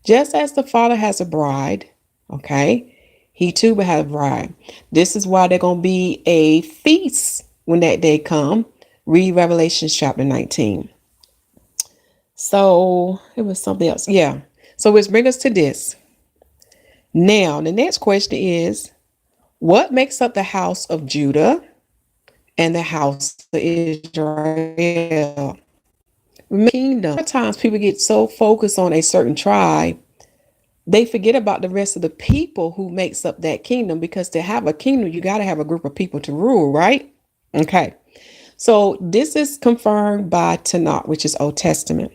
just as the Father has a bride, okay, he too will have a bride. This is why there's going to be a feast when that day come. Read Revelation chapter 19. So it was something else. Yeah. So let's bring us to this. Now, the next question is, what makes up the house of Judah and the house of Israel? Kingdom. Sometimes people get so focused on a certain tribe, they forget about the rest of the people who makes up that kingdom, because to have a kingdom, you got to have a group of people to rule, right? Okay. So this is confirmed by Tanakh, which is Old Testament.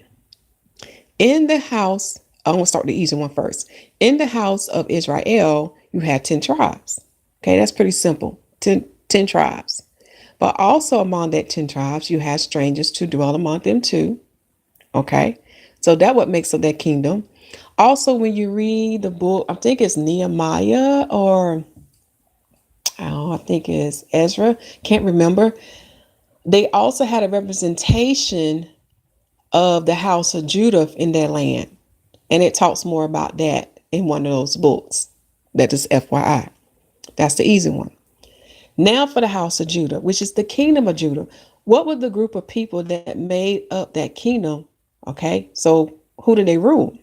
In the house, I'm going to start the easy one first. In the house of Israel, you had 10 tribes. Okay, that's pretty simple. 10 tribes. But also among that 10 tribes, you have strangers to dwell among them too. Okay, so that what makes up that kingdom. Also, when you read the book, I think it's Nehemiah, or I think it's Ezra, can't remember. They also had a representation of the house of Judah in their land. And it talks more about that in one of those books. That is FYI. That's the easy one. Now for the house of Judah, which is the kingdom of Judah. What was the group of people that made up that kingdom? Okay, so who did they rule?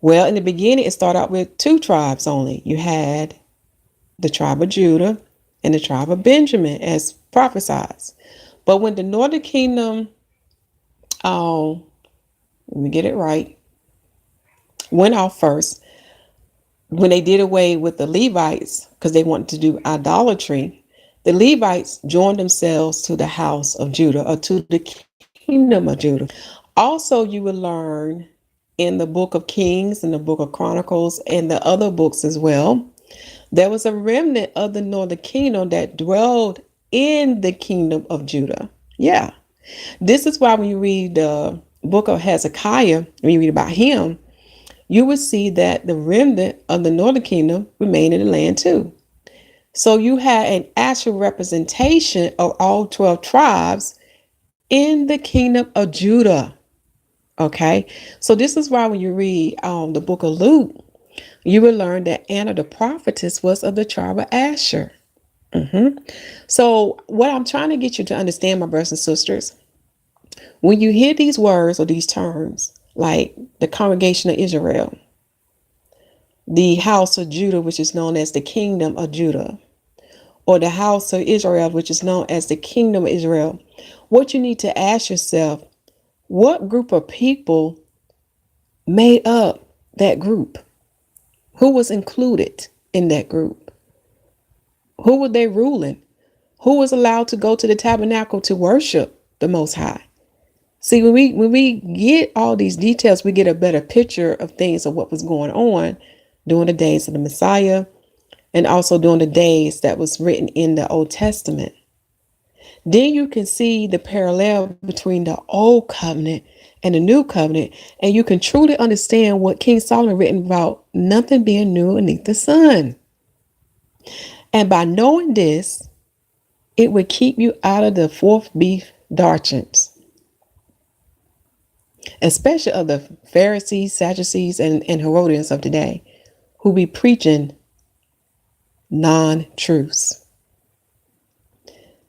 Well, in the beginning, it started out with two tribes only. You had the tribe of Judah and the tribe of Benjamin, as prophesied. But when the northern kingdom, let me get it right, went off first, when they did away with the Levites because they wanted to do idolatry, the Levites joined themselves to the house of Judah, or to the kingdom of Judah. Also, you will learn in the book of Kings and the book of Chronicles and the other books as well, there was a remnant of the northern kingdom that dwelled in the kingdom of Judah. Yeah. This is why when you read the book of Hezekiah, when you read about him, you will see that the remnant of the northern kingdom remained in the land too. So you had an actual representation of all 12 tribes in the kingdom of Judah. Okay. So this is why when you read the book of Luke, you will learn that Anna the prophetess was of the tribe of Asher. So what I'm trying to get you to understand, my brothers and sisters, when you hear these words or these terms, like the congregation of Israel, the house of Judah, which is known as the kingdom of Judah, or the house of Israel, which is known as the kingdom of Israel, what you need to ask yourself, what group of people made up that group? Who was included in that group? Who were they ruling? Who was allowed to go to the tabernacle to worship the Most High? See, when we get all these details, we get a better picture of things of what was going on during the days of the Messiah, and also during the days that was written in the Old Testament. Then you can see the parallel between the Old Covenant and the New Covenant, and you can truly understand what King Solomon written about nothing being new beneath the sun. And by knowing this, it would keep you out of the fourth beef doctrines, especially of the Pharisees, Sadducees, and Herodians of today, who be preaching non-truths.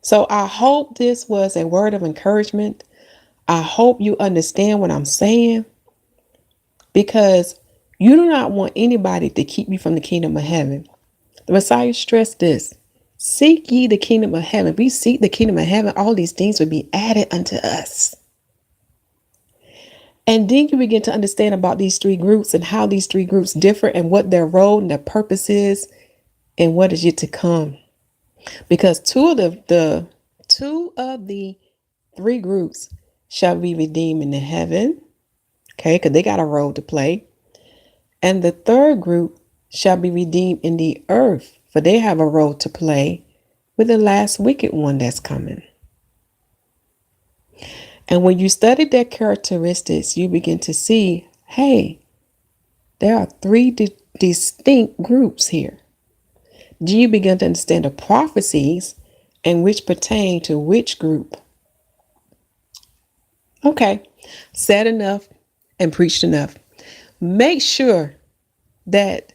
So I hope this was a word of encouragement. I hope you understand what I'm saying, because you do not want anybody to keep you from the kingdom of heaven. The Messiah stressed this: seek ye the kingdom of heaven. If we seek the kingdom of heaven, all these things will be added unto us. And then you begin to understand about these three groups and how these three groups differ and what their role and their purpose is and what is yet to come. Because two of the three groups shall be redeemed in the heaven. Okay, because they got a role to play. And the third group shall be redeemed in the earth, for they have a role to play with the last wicked one that's coming. And when you study their characteristics, you begin to see, hey, there are three distinct groups here. Do you begin to understand the prophecies and which pertain to which group? Okay, said enough and preached enough. Make sure that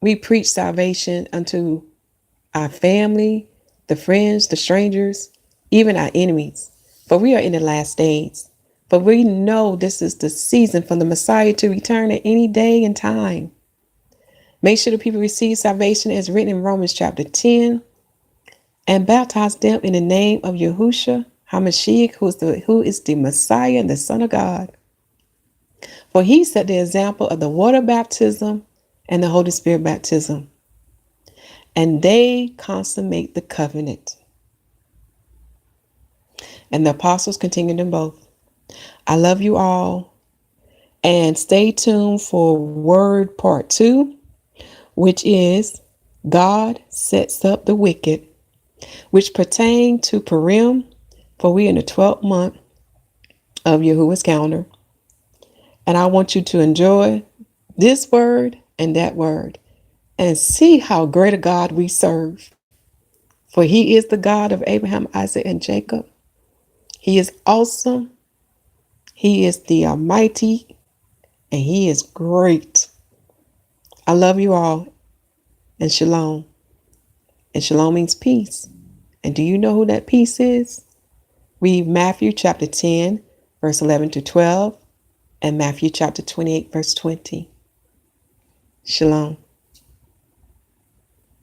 we preach salvation unto our family, the friends, the strangers, even our enemies. For we are in the last days. But we know this is the season for the Messiah to return at any day and time. Make sure the people receive salvation as written in Romans chapter 10, and baptize them in the name of Yahusha HaMashyach, who is the Messiah and the Son of God. For he set the example of the water baptism and the Holy Spirit baptism, and they consummate the covenant. And the apostles continued them both. I love you all, and stay tuned for word part 2, which is God sets up the wicked, which pertain to Purim, for we are in the 12th month of Yahuwah's calendar. And I want you to enjoy this word and that word and see how great a God we serve. For he is the God of Abraham, Isaac, and Jacob. He is awesome. He is the Almighty. and He is great. I love you all, and shalom. And shalom means peace. And do you know who that peace is? Read Matthew chapter 10, verse 11 to 12, and Matthew chapter 28, verse 20. Shalom.